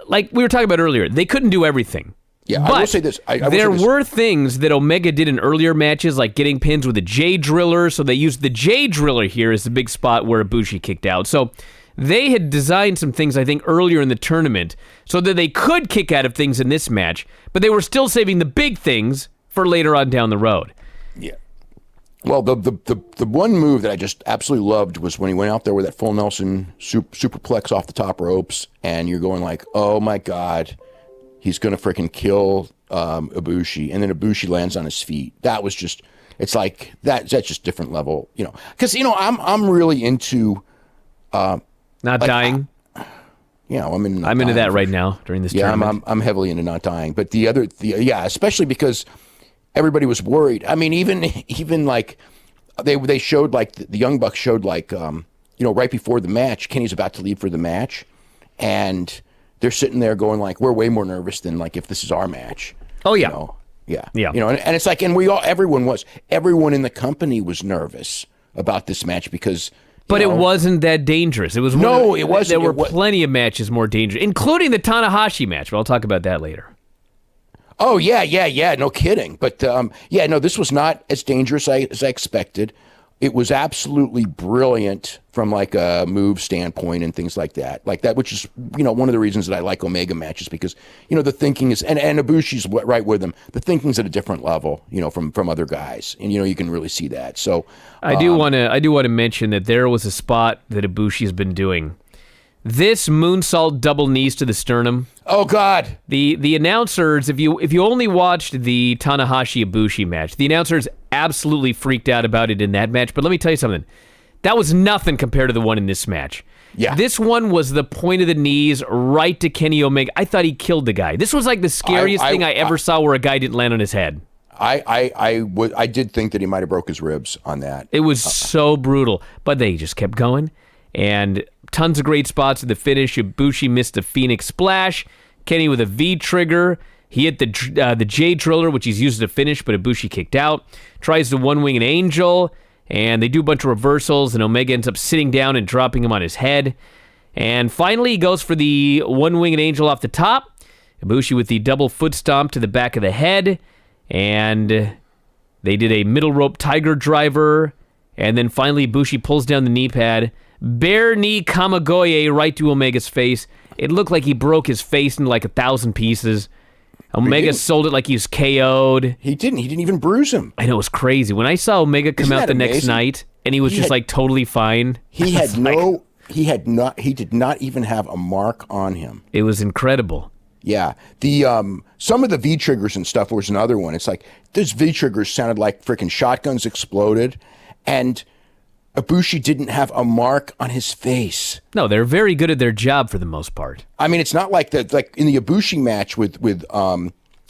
like we were talking about earlier, they couldn't do everything. Yeah, but I will say this. There were things that Omega did in earlier matches, like getting pins with a J Driller, so they used the J Driller here as the big spot where Ibushi kicked out. So they had designed some things, I think, earlier in the tournament so that they could kick out of things in this match, but they were still saving the big things for later on down the road. Yeah. Well, the one move that I just absolutely loved was when he went out there with that full Nelson superplex off the top ropes, and you're going like, oh my God, he's going to freaking kill Ibushi, and then Ibushi lands on his feet. That was just, it's like, that's just different level, because, I'm really into... Not dying? I'm into that right now during this tournament. I'm heavily into not dying. But especially because everybody was worried. I mean, even like they showed like the Young Bucks showed like right before the match, Kenny's about to leave for the match, and they're sitting there going like, we're way more nervous than like if this is our match. Oh yeah. Yeah. And it's like, and everyone in the company was nervous about this match because. But it wasn't that dangerous. It was it wasn't. There were plenty of matches more dangerous, including the Tanahashi match. But I'll talk about that later. Oh yeah. No kidding. But no, this was not as dangerous as I expected. It was absolutely brilliant from like a move standpoint and things like that, which is one of the reasons that I like Omega matches, because the thinking is and Ibushi's right with them. The thinking's at a different level, from other guys, and you can really see that. So I do want to mention that there was a spot that Ibushi has been doing. This moonsault double knees to the sternum. Oh God! The announcers, if you only watched the Tanahashi Ibushi match, the announcers absolutely freaked out about it in that match. But let me tell you something. That was nothing compared to the one in this match. Yeah. This one was the point of the knees right to Kenny Omega. I thought he killed the guy. This was like the scariest thing I ever saw where a guy didn't land on his head. I did think that he might have broke his ribs on that. It was so brutal, but they just kept going, and tons of great spots at the finish. Ibushi missed a Phoenix Splash. Kenny with a V trigger. He hit the J Driller, which he's used to finish, but Ibushi kicked out. Tries the One-Winged Angel, and they do a bunch of reversals, and Omega ends up sitting down and dropping him on his head. And finally, he goes for the One-Winged Angel off the top. Ibushi with the double foot stomp to the back of the head, and they did a middle rope Tiger Driver, and then finally Ibushi pulls down the knee pad. Bare knee Kamigoye right to Omega's face. It looked like he broke his face into like 1,000 pieces. Omega sold it like he was KO'd. He didn't even bruise him. I know, it was crazy. When I saw Omega come out the next night and he was just like totally fine. He did not even have a mark on him. It was incredible. Yeah. The some of the V triggers and stuff was another one. It's like those V triggers sounded like freaking shotguns exploded, and Ibushi didn't have a mark on his face. No, they're very good at their job for the most part. I mean, it's not like that. Like in the Ibushi match with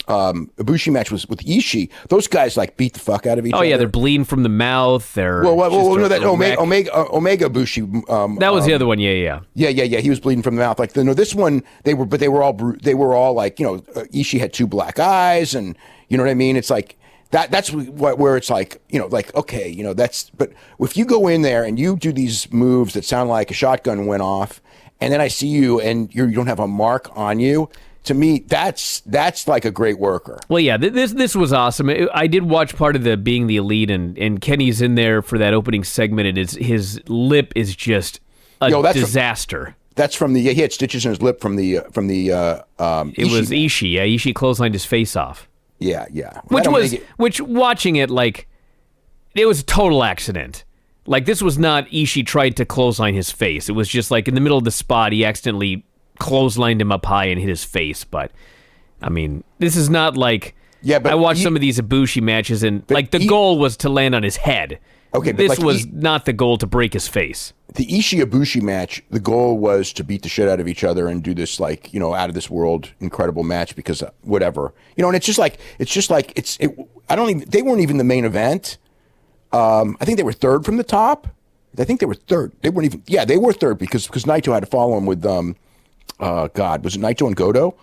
Ishii, those guys like beat the fuck out of each other. Oh yeah, they're bleeding from the mouth. They're that Omega Ibushi. That was the other one. Yeah. He was bleeding from the mouth. Like this one, they were all like Ishii had two black eyes, and you know what I mean. It's like. That's where it's like, okay, that's, but if you go in there and you do these moves that sound like a shotgun went off, and then I see you and you don't have a mark on you, to me, that's like a great worker. Well, yeah, this was awesome. I did watch part of the Being the Elite, and Kenny's in there for that opening segment, and his lip is just a disaster. That's from he had stitches in his lip from the it was Ishii. Yeah, Ishii clotheslined his face off. Yeah. Which watching it, like, it was a total accident. Like, this was not Ishii tried to clothesline his face. It was just like in the middle of the spot, he accidentally clotheslined him up high and hit his face. But, I mean, this is not like, but I watched some of these Ibushi matches, and like the goal was to land on his head. Okay, but this was not the goal to break his face. The Ishii Ibushi match, the goal was to beat the shit out of each other and do this out of this world incredible match because whatever, and they weren't even the main event. I think they were third from the top. I think they were third. They weren't even. Yeah, they were third because Naito had to follow him with was it Naito and Goto?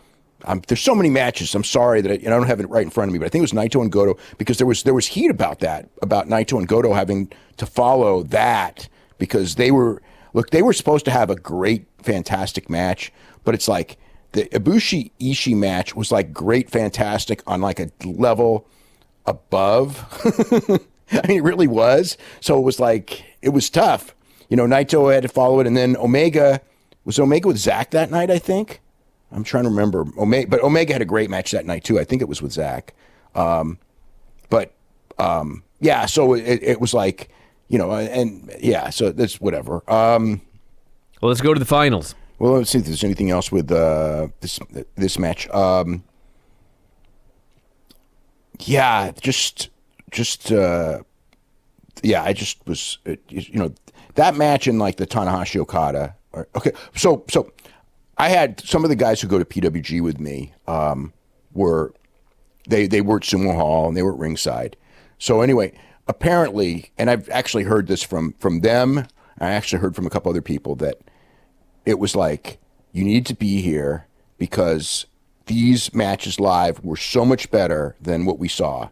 There's so many matches. I'm sorry that I don't have it right in front of me, but I think it was Naito and Goto because there was heat about that, about Naito and Goto having to follow that because they were supposed to have a great, fantastic match, but it's like the Ibushi Ishii match was like great, fantastic on like a level above. I mean, it really was. So it was like, it was tough. Naito had to follow it, and then Omega with Zack that night, I think. I'm trying to remember. Omega had a great match that night too. I think it was with Zack. So it was like, so that's whatever. Well, let's go to the finals. Well, let's see if there's anything else with this match. I just was, that match in like the Tanahashi Okada. Okay, so I had some of the guys who go to PWG with me were at Sumo Hall and they were at ringside. So anyway, apparently, and I've actually heard this from them. I actually heard from a couple other people that it was like, you need to be here because these matches live were so much better than what we saw.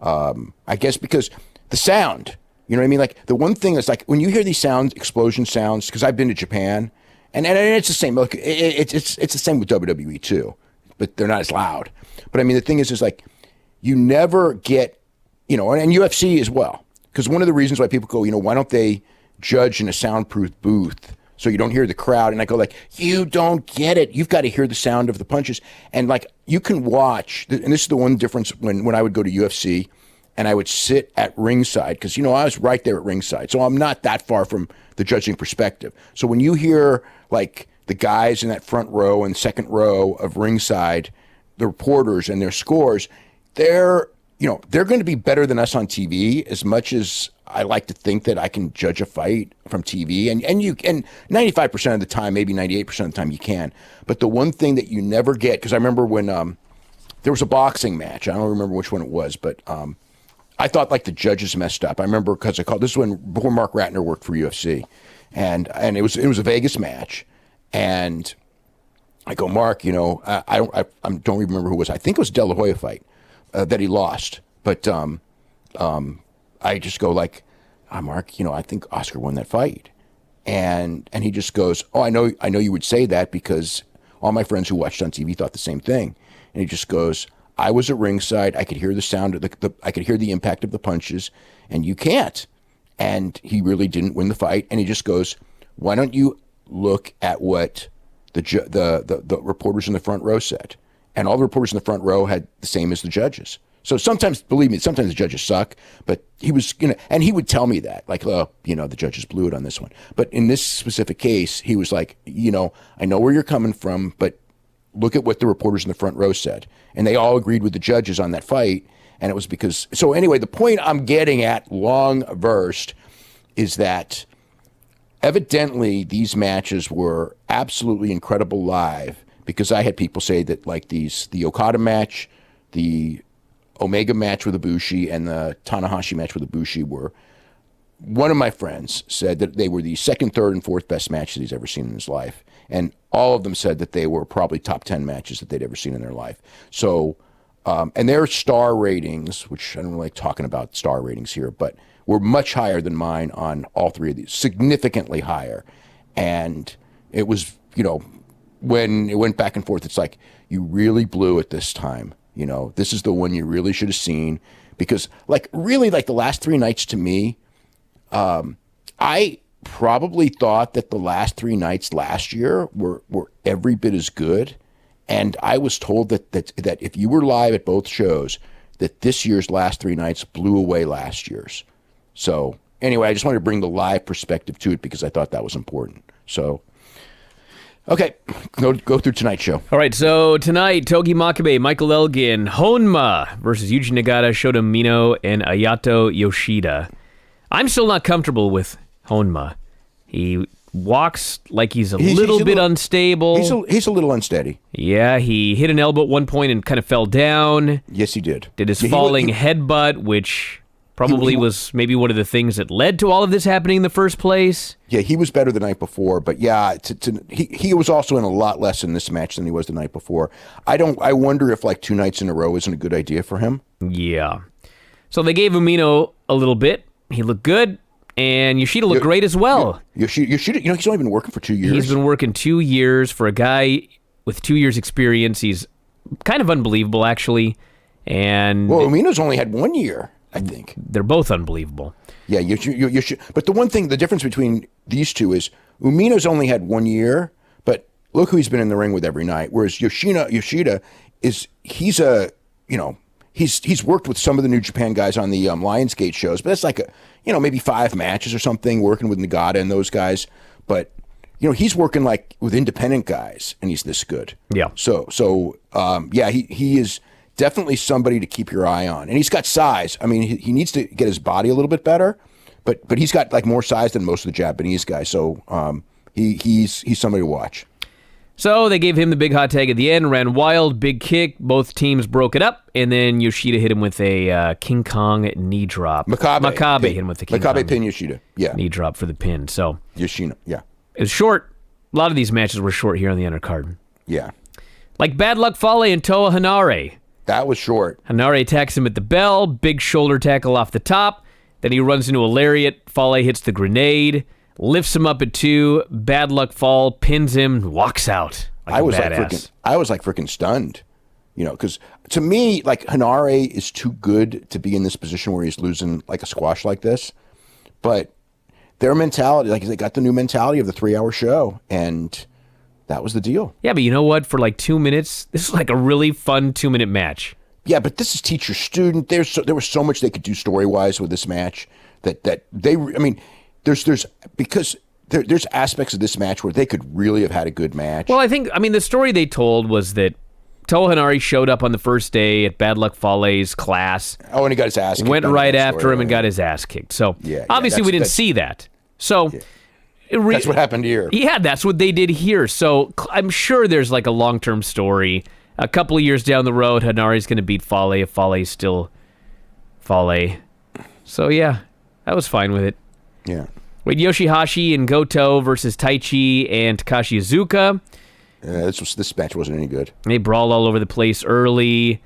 I guess because the sound, you know what I mean? Like the one thing that's like when you hear these sounds, explosion sounds, because I've been to Japan, and it's the same. Look, it's the same with WWE too. but they're not as loud. But I mean, the thing is like you never get, and UFC as well. Because one of the reasons why people go, why don't they judge in a soundproof booth so you don't hear the crowd? And I go like, you don't get it. You've got to hear the sound of the punches. And like you can watch, and this is the one difference when I would go to UFC and I would sit at ringside because, I was right there at ringside. So I'm not that far from the judging perspective. So when you hear like the guys in that front row and second row of ringside, the reporters and their scores, they're going to be better than us on TV as much as I like to think that I can judge a fight from TV. And 95% of the time, maybe 98% of the time you can. But the one thing that you never get, because I remember when there was a boxing match. I don't remember which one it was, but I thought like the judges messed up. I remember because this is before Mark Ratner worked for UFC. And it was a Vegas match. And I go, Mark, I don't remember who it was. I think it was a De La Hoya fight. That he lost, but I just go like, Mark, I think Oscar won that fight, and he just goes, oh, I know you would say that because all my friends who watched on TV thought the same thing, and he just goes, I was at ringside, I could hear the sound of I could hear the impact of the punches, and you can't, and he really didn't win the fight, and he just goes, why don't you look at what the reporters in the front row said? And all the reporters in the front row had the same as the judges. So sometimes, believe me, sometimes the judges suck, but he was, and he would tell me that, like, the judges blew it on this one. But in this specific case, he was like, I know where you're coming from, but look at what the reporters in the front row said. And they all agreed with the judges on that fight. And it was because, so anyway, the point I'm getting at, long versed, is that evidently these matches were absolutely incredible live. Because I had people say that like the Okada match, the Omega match with Ibushi, and the Tanahashi match with Ibushi were, one of my friends said that they were the second, third, and fourth best matches he's ever seen in his life. And all of them said that they were probably top 10 matches that they'd ever seen in their life. So, and their star ratings, which I don't really like talking about star ratings here, but were much higher than mine on all three of these, significantly higher. And it was, when it went back and forth, it's like, you really blew it this time. This is the one you really should have seen. Because, like, really, like, the last three nights to me, I probably thought that the last three nights last year were every bit as good. And I was told that if you were live at both shows, that this year's last three nights blew away last year's. So, anyway, I just wanted to bring the live perspective to it because I thought that was important. So... okay, go through tonight's show. All right, so tonight, Togi Makabe, Michael Elgin, Honma versus Yuji Nagata, Shota Umino, and Ayato Yoshida. I'm still not comfortable with Honma. He walks like he's a little bit unstable. He's a little unsteady. Yeah, he hit an elbow at one point and kind of fell down. Yes, he did. Did his falling headbutt, which... probably was maybe one of the things that led to all of this happening in the first place. Yeah, he was better the night before, but yeah, he was also in a lot less in this match than he was the night before. I wonder if like 2 nights in a row isn't a good idea for him. Yeah. So they gave Umino a little bit. He looked good, and Yoshida looked great as well. Yoshida, he's only been working for 2 years. He's been working 2 years. For a guy with 2 years experience, he's kind of unbelievable, actually. And well, Umino's only had 1 year. I think they're both unbelievable. Yeah, but the difference between these two is Umino's only had 1 year, but look who he's been in the ring with every night. Whereas Yoshida he's worked with some of the New Japan guys on the Lionsgate shows, but that's like maybe 5 matches or something, working with Nagata and those guys. But he's working like with independent guys, and he's this good. Yeah. So he is definitely somebody to keep your eye on. And he's got size. I mean, he needs to get his body a little bit better, but he's got like more size than most of the Japanese guys. So he's somebody to watch. So they gave him the big hot tag at the end, ran wild, big kick. Both teams broke it up, and then Yoshida hit him with a King Kong knee drop. Makabe hit him with the King Kong. Makabe pinned Yoshida. Yeah. Knee drop for the pin. So Yoshida, yeah. It was short. A lot of these matches were short here on the undercard. Yeah. Like Bad Luck Fale and Toa Hanare. That was short. Hanare attacks him at the bell, big shoulder tackle off the top. Then he runs into a lariat. Fale hits the grenade, lifts him up at 2. Bad Luck Fale pins him, walks out. Like I was like freaking stunned. Because to me, like, Hanare is too good to be in this position where he's losing like a squash like this. But their mentality, like, they got the new mentality of the 3-hour show, and that was the deal. Yeah, but you know what? For like 2 minutes, this is like a really fun 2-minute match. Yeah, but this is teacher-student. There was so much they could do story-wise with this match that they. I mean, there's aspects of this match where they could really have had a good match. Well, the story they told was that Toa Hanare showed up on the first day at Bad Luck Fale's class. Oh, and he got his ass kicked. Went right after him and got his ass kicked. So obviously we didn't see that. So that's what happened here. Yeah, that's what they did here. So I'm sure there's like a long-term story. A couple of years down the road, Hanare's going to beat Fale if Fale's still Fale. So yeah, I was fine with it. Yeah. Wait, Yoshihashi and Goto versus Taichi and Takashi Iizuka. This match wasn't any good. They brawled all over the place early.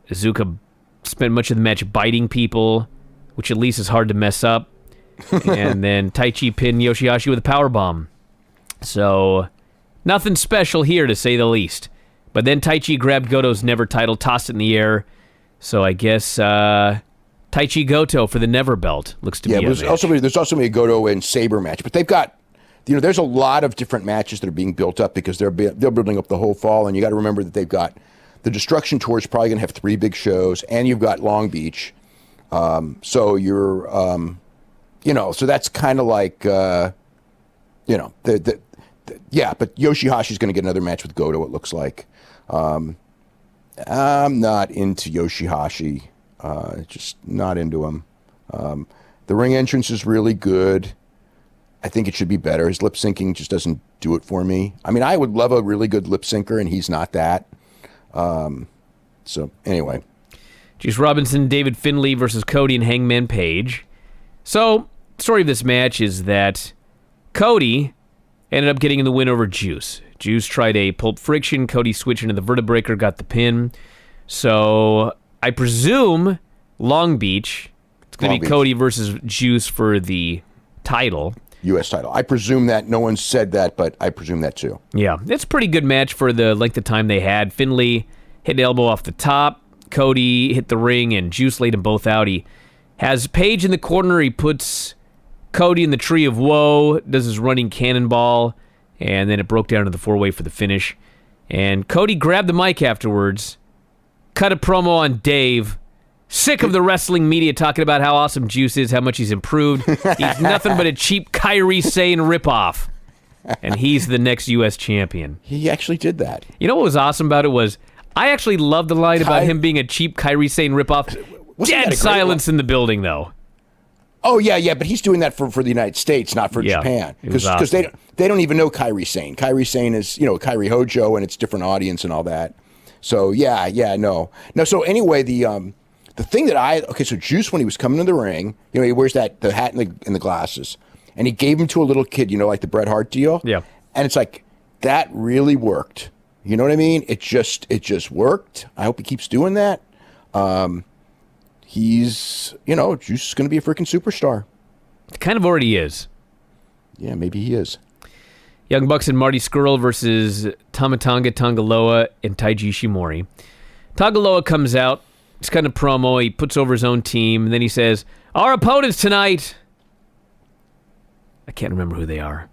Iizuka spent much of the match biting people, which at least is hard to mess up. And then Taichi pinned Yoshihashi with a powerbomb. So, nothing special here, to say the least. But then Taichi grabbed Goto's Never title, tossed it in the air. So I guess Taichi Goto for the Never belt looks to be a match. There's also a Goto and Sabre match. But they've got, there's a lot of different matches that are being built up because they're building up the whole fall. And you got to remember that they've got the Destruction Tour is probably going to have 3 big shows. And you've got Long Beach. So you're, so that's kind of like, but Yoshihashi's going to get another match with Goto, it looks like. I'm not into Yoshihashi. Just not into him. The ring entrance is really good. I think it should be better. His lip syncing just doesn't do it for me. I mean, I would love a really good lip syncer, and he's not that. So anyway. Juice Robinson, David Finlay versus Cody and Hangman Page. So, the story of this match is that Cody ended up getting in the win over Juice. Juice tried a pulp friction. Cody switched into the vertebreaker, got the pin. So, I presume Long Beach, it's going to be Cody versus Juice for the title. U.S. title. I presume that. No one said that, but I presume that too. Yeah, it's a pretty good match for the length of time they had. Finlay hit an elbow off the top. Cody hit the ring, and Juice laid them both out. He has Page in the corner. He puts Cody in the Tree of Woe, does his running cannonball, and then it broke down to the 4-way for the finish. And Cody grabbed the mic afterwards, cut a promo on Dave, sick of the wrestling media talking about how awesome Juice is, how much he's improved. He's nothing but a cheap Kairi Sane ripoff. And he's the next U.S. champion. He actually did that. You know what was awesome about it was, I actually loved the line about him being a cheap Kairi Sane ripoff. Dead silence in the building, though. Oh, yeah, but he's doing that for the United States, not for Japan. Because awesome. they don't even know Kairi Sane. Kairi Sane is, Kairi Hojo, and it's different audience and all that. So, no. So, anyway, the thing that so Juice, when he was coming to the ring, he wears the hat and the glasses, and he gave him to a little kid, like the Bret Hart deal. Yeah. And it's like, that really worked. You know what I mean? It just worked. I hope he keeps doing that. He's, Juice is going to be a freaking superstar. Kind of already is. Yeah, maybe he is. Young Bucks and Marty Scurll versus Tamatanga Tangaloa and Taiji Ishimori. Tangaloa comes out. He's kind of promo. He puts over his own team. And then he says, our opponents tonight. I can't remember who they are.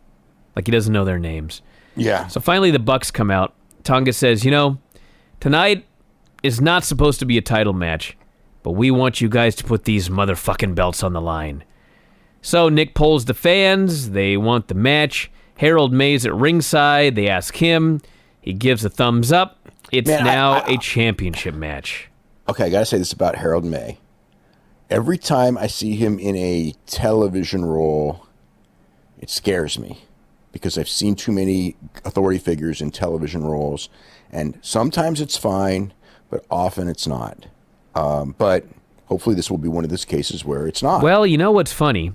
Like, he doesn't know their names. Yeah. So finally the Bucks come out. Tonga says, tonight is not supposed to be a title match, but we want you guys to put these motherfucking belts on the line. So Nick polls the fans. They want the match. Harold May's at ringside. They ask him. He gives a thumbs up. It's now a championship match. Okay, I got to say this about Harold May. Every time I see him in a television role, it scares me. Because I've seen too many authority figures in television roles, and sometimes it's fine, but often it's not. But hopefully this will be one of those cases where it's not. Well, you know what's funny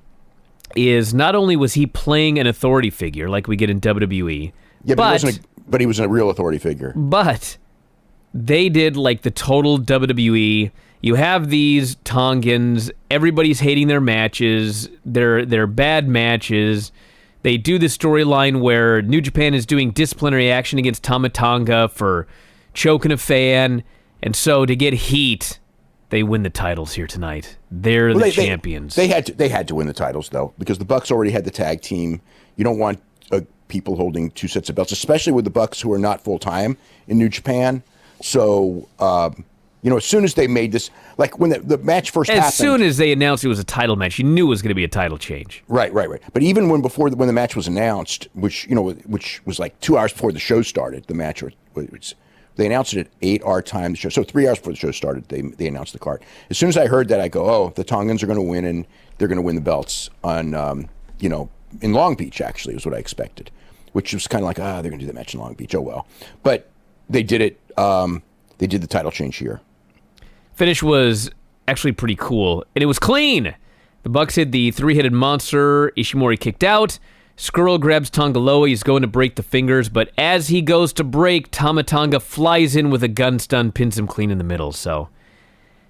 is not only was he playing an authority figure like we get in WWE, but he was a real authority figure. But they did like the total WWE. You have these Tongans, everybody's hating their matches, they're bad matches. They do the storyline where New Japan is doing disciplinary action against Tama Tonga for choking a fan, And so to get heat, they win the titles here tonight. They're the champions. They had to win the titles, though, because the Bucks already had the tag team. You don't want people holding two sets of belts, especially with the Bucks who are not full-time in New Japan. So, as soon as they made this, like when the match first happened. As soon as they announced it was a title match, you knew it was going to be a title change. Right. But even when the match was announced, which was like 2 hours before the show started, the match they announced it at 8 our time. The show, so 3 hours before the show started, they announced the card. As soon as I heard that, I go, oh, the Tongans are going to win, and they're going to win the belts on, in Long Beach. Actually, was what I expected, which was kind of like, they're going to do that match in Long Beach. Oh well, but they did it. They did the title change here. Finish was actually pretty cool, and it was clean. The Bucks hit the three-headed monster. Ishimori kicked out. Skrull grabs Tonga Loa. He's going to break the fingers, but as he goes to break, Tama Tonga flies in with a gun stun, pins him clean in the middle. So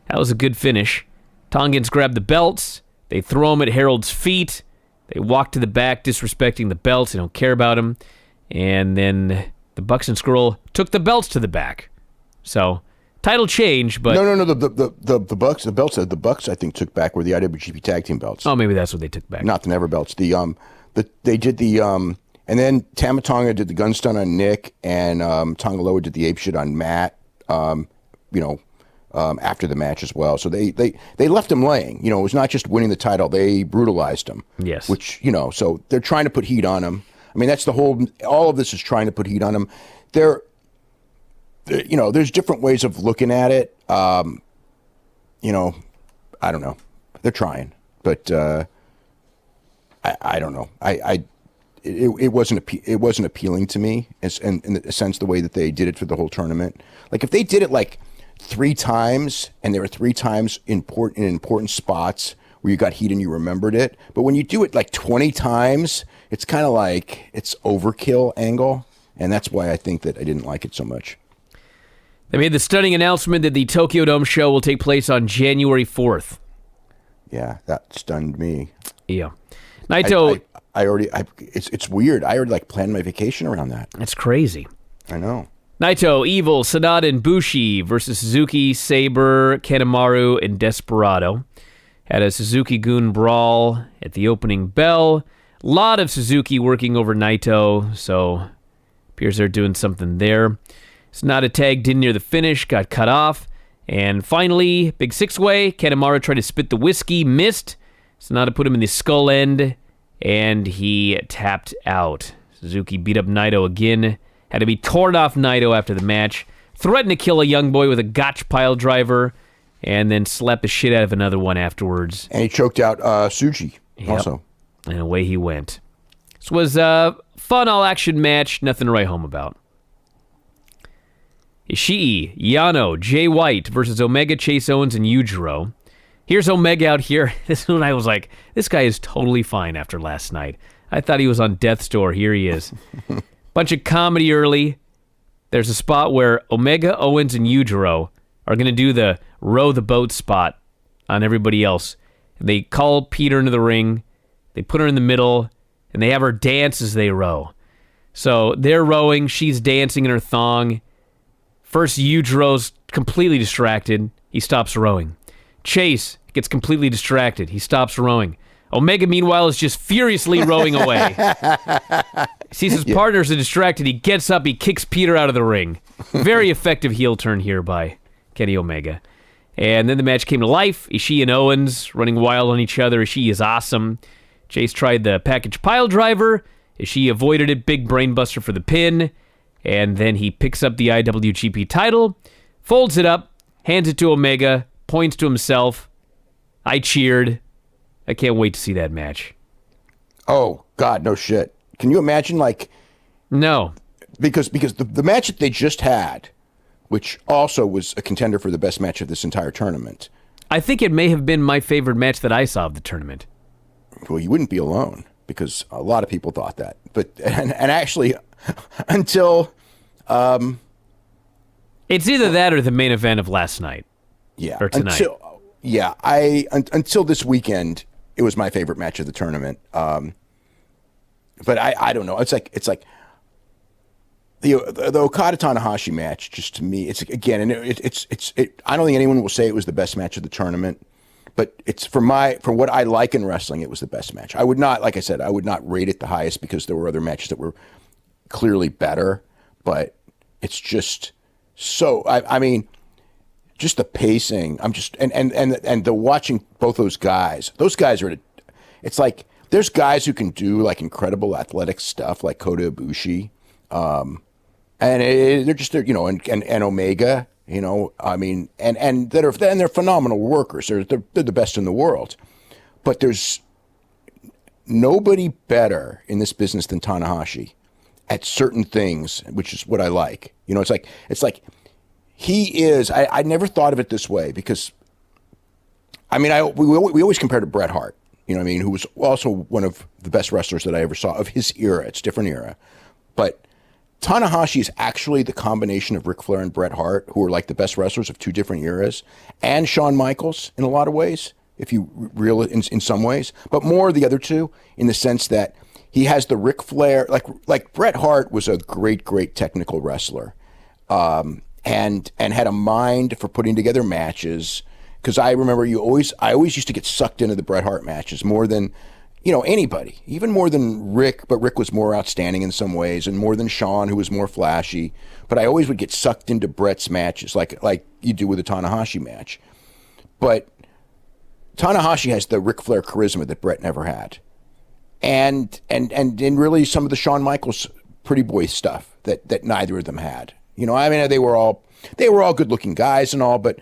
that was a good finish. Tongans grab the belts. They throw them at Harold's feet. They walk to the back, disrespecting the belts. They don't care about him. And then the Bucks and Skrull took the belts to the back. So title change, but no. The Bucks, the belts that the Bucks I think took back were the IWGP Tag Team belts. Oh, maybe that's what they took back. Not the Never belts. They did the and then Tama Tonga did the gun stun on Nick, and Tonga Loa did the ape shit on Matt. After the match as well. So they left him laying. It was not just winning the title; they brutalized him. Yes. Which so they're trying to put heat on him. I mean, that's the whole. All of this is trying to put heat on him. There's different ways of looking at it. I don't know. They're trying, but I don't know. It wasn't appealing to me, in the sense the way that they did it for the whole tournament. Like if they did it like 3 times, and there were 3 times in important spots where you got heat and you remembered it, but when you do it like 20 times, it's kind of like it's overkill angle, and that's why I think that I didn't like it so much. They made the stunning announcement that the Tokyo Dome show will take place on January 4th. Yeah, that stunned me. Yeah. Naito... It's weird. I already planned my vacation around that. That's crazy. I know. Naito, Evil, Sanada, and Bushi versus Suzuki, Sabre, Kanemaru, and Desperado. Had a Suzuki-gun brawl at the opening bell. A lot of Suzuki working over Naito, so appears they're doing something there. Sanada tagged in near the finish, got cut off. And finally, big 6-way, Kanemaru tried to spit the whiskey, missed. Sanada put him in the skull end, and he tapped out. Suzuki beat up Naito again. Had to be torn off Naito after the match. Threatened to kill a young boy with a gotch pile driver, and then slapped the shit out of another one afterwards. And he choked out Tsuji also. And away he went. This was a fun all-action match, nothing to write home about. Ishii, Yano, Jay White versus Omega, Chase Owens, and Yujiro. Here's Omega out here. This is when I was like, this guy is totally fine after last night. I thought he was on death's door. Here he is. Bunch of comedy early. There's a spot where Omega, Owens, and Yujiro are going to do the row the boat spot on everybody else. They call Peter into the ring. They put her in the middle, and they have her dance as they row. So they're rowing. She's dancing in her thong. First, Yujiro's completely distracted. He stops rowing. Chase gets completely distracted. He stops rowing. Omega, meanwhile, is just furiously rowing away. Sees his partners are distracted. He gets up. He kicks Peter out of the ring. Very effective heel turn here by Kenny Omega. And then the match came to life. Ishii and Owens running wild on each other. Ishii is awesome. Chase tried the package pile driver. Ishii avoided it. Big brainbuster for the pin. And then he picks up the IWGP title, folds it up, hands it to Omega, points to himself. I cheered. I can't wait to see that match. Oh, God, no shit. Can you imagine, No. Because the match that they just had, which also was a contender for the best match of this entire tournament. I think it may have been my favorite match that I saw of the tournament. Well, you wouldn't be alone, because a lot of people thought that. But and actually, until... it's either that or the main event of last night. Yeah. Or tonight. Until this weekend, it was my favorite match of the tournament. But I don't know. It's like the Okada Tanahashi match, just to me, it's again, and I don't think anyone will say it was the best match of the tournament, but it's for what I like in wrestling, it was the best match. I would not, like I said, I would not rate it the highest because there were other matches that were clearly better, but it's just so. I mean, just the pacing. I'm just and the watching both those guys. Those guys are. It's like there's guys who can do like incredible athletic stuff, like Kota Ibushi. They're just, and Omega, I mean, and they're phenomenal workers. They're the best in the world, but there's nobody better in this business than Tanahashi at certain things, which is what I like. It's like he is. I never thought of it this way because, I mean, we always compare to Bret Hart, who was also one of the best wrestlers that I ever saw of his era. It's a different era, but Tanahashi is actually the combination of Ric Flair and Bret Hart, who are like the best wrestlers of two different eras, and Shawn Michaels in a lot of ways, if you reel it in some ways, but more the other two in the sense that he has the Ric Flair, like Bret Hart was a great technical wrestler, and had a mind for putting together matches. Because I remember I always used to get sucked into the Bret Hart matches more than anybody, even more than Rick, but Rick was more outstanding in some ways, and more than Shawn, who was more flashy. But I always would get sucked into Bret's matches, like you do with a Tanahashi match. But Tanahashi has the Ric Flair charisma that Bret never had, and really some of the Shawn Michaels pretty boy stuff that neither of them had. I mean, they were all good looking guys and all, but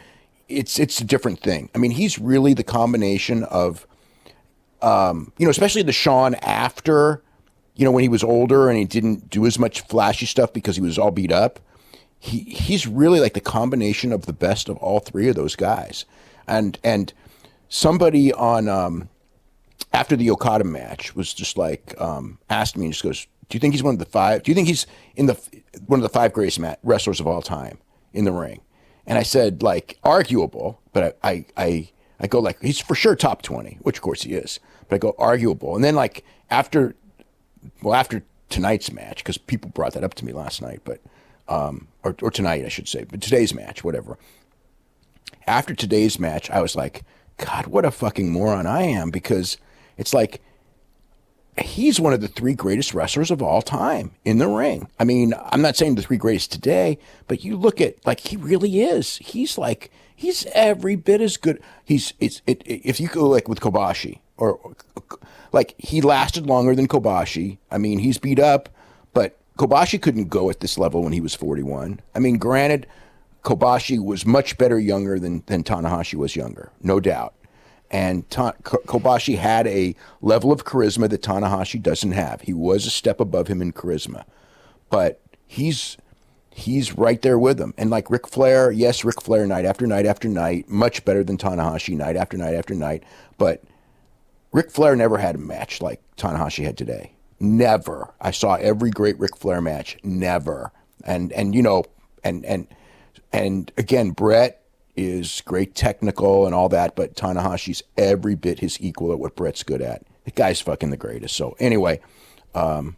it's a different thing. I mean, he's really the combination of. Especially the Shawn after, when he was older and he didn't do as much flashy stuff because he was all beat up. He's really like the combination of the best of all three of those guys. And somebody on after the Okada match was just like asked me and just goes, "Do you think he's one of the five? Do you think he's one of the five greatest wrestlers of all time in the ring?" And I said, like, arguable, but I go like, he's for sure top 20, which of course he is. But I go arguable. And then like after tonight's match, because people brought that up to me last night, but or tonight I should say, but today's match, whatever. After today's match, I was like, God, what a fucking moron I am, because it's like he's one of the three greatest wrestlers of all time in the ring. I mean, I'm not saying the three greatest today, but you look at, like, he really is. He's every bit as good. If you go like with Kobashi, or like he lasted longer than Kobashi. I mean, he's beat up, but Kobashi couldn't go at this level when he was 41. I mean, granted, Kobashi was much better younger than Tanahashi was younger, no doubt. And Kobashi had a level of charisma that Tanahashi doesn't have. He was a step above him in charisma, but he's right there with him. And like Ric Flair, yes, Ric Flair night after night after night, much better than Tanahashi night after night after night. But Ric Flair never had a match like Tanahashi had today. Never. I saw every great Ric Flair match. Never. And again, Bret is great technical and all that, but Tanahashi's every bit his equal at what Bret's good at. The guy's fucking the greatest. So anyway, what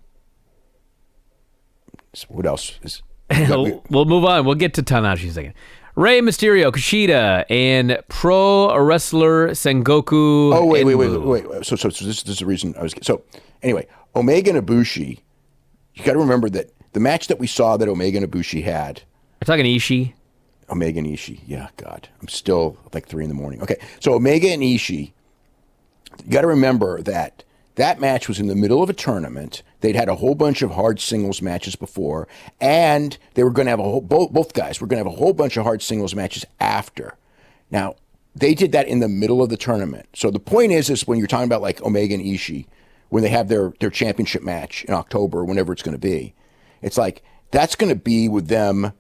else is? We'll move on. We'll get to Tanahashi in a second. Rey Mysterio, Kushida, and pro wrestler Sengoku. Oh, wait. So this is the reason I was. So anyway, Omega and Ibushi. You got to remember that the match that we saw that Omega and Ibushi had. We're talking Ishii. Omega and Ishii. Yeah, God. I'm still like 3 a.m. Okay, so Omega and Ishii. You got to remember that match was in the middle of a tournament. They'd had a whole bunch of hard singles matches before, and they were going to have both guys were going to have a whole bunch of hard singles matches after. Now, they did that in the middle of the tournament. So the point is when you're talking about like Omega and Ishii, when they have their championship match in October, whenever it's going to be, it's like that's going to be with them,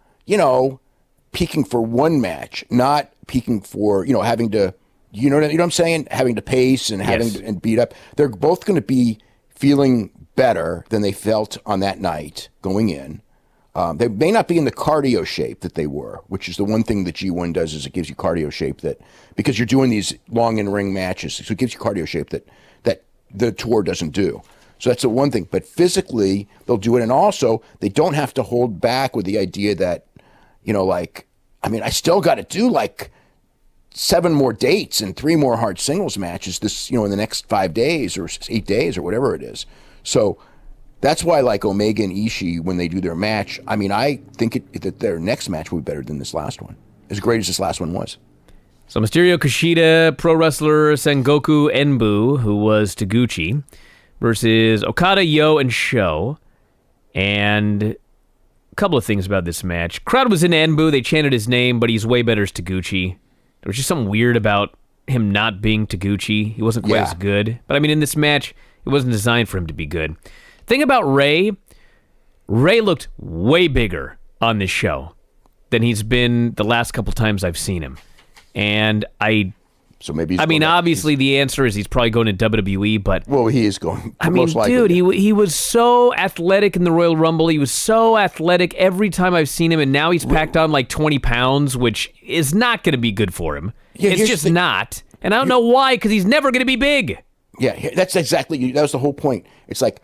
peaking for one match, not peaking for, having to, you know what I'm saying? Having to pace and having to and beat up. They're both going to be feeling better than they felt on that night going in. They may not be in the cardio shape that they were, which is the one thing that G-1 does, is it gives you cardio shape that, because you're doing these long in-ring matches, so it gives you cardio shape that the tour doesn't do. So that's the one thing. But physically, they'll do it. And also, they don't have to hold back with the idea that, I still got to do 7 more dates and 3 more hard singles matches in the next 5 days or 8 days or whatever it is. So that's why Omega and Ishii, when they do their match, I think that their next match will be better than this last one, as great as this last one was. So Mysterio Kushida, pro wrestler Sengoku Enbu, who was Taguchi, versus Okada, Yo, and Sho. And a couple of things about this match. Crowd was into Enbu. They chanted his name, but he's way better as Taguchi. There was just something weird about him not being Taguchi. He wasn't quite as good. But, in this match, it wasn't designed for him to be good. Thing about Ray looked way bigger on this show than he's been the last couple times I've seen him. And So maybe obviously the answer is he's probably going to WWE, but... Well, he is going. Most likely. Dude, he was so athletic in the Royal Rumble. He was so athletic every time I've seen him, and now he's packed on 20 pounds, which is not going to be good for him. Yeah, it's just not. And I don't know why, because he's never going to be big. Yeah, that was the whole point. It's like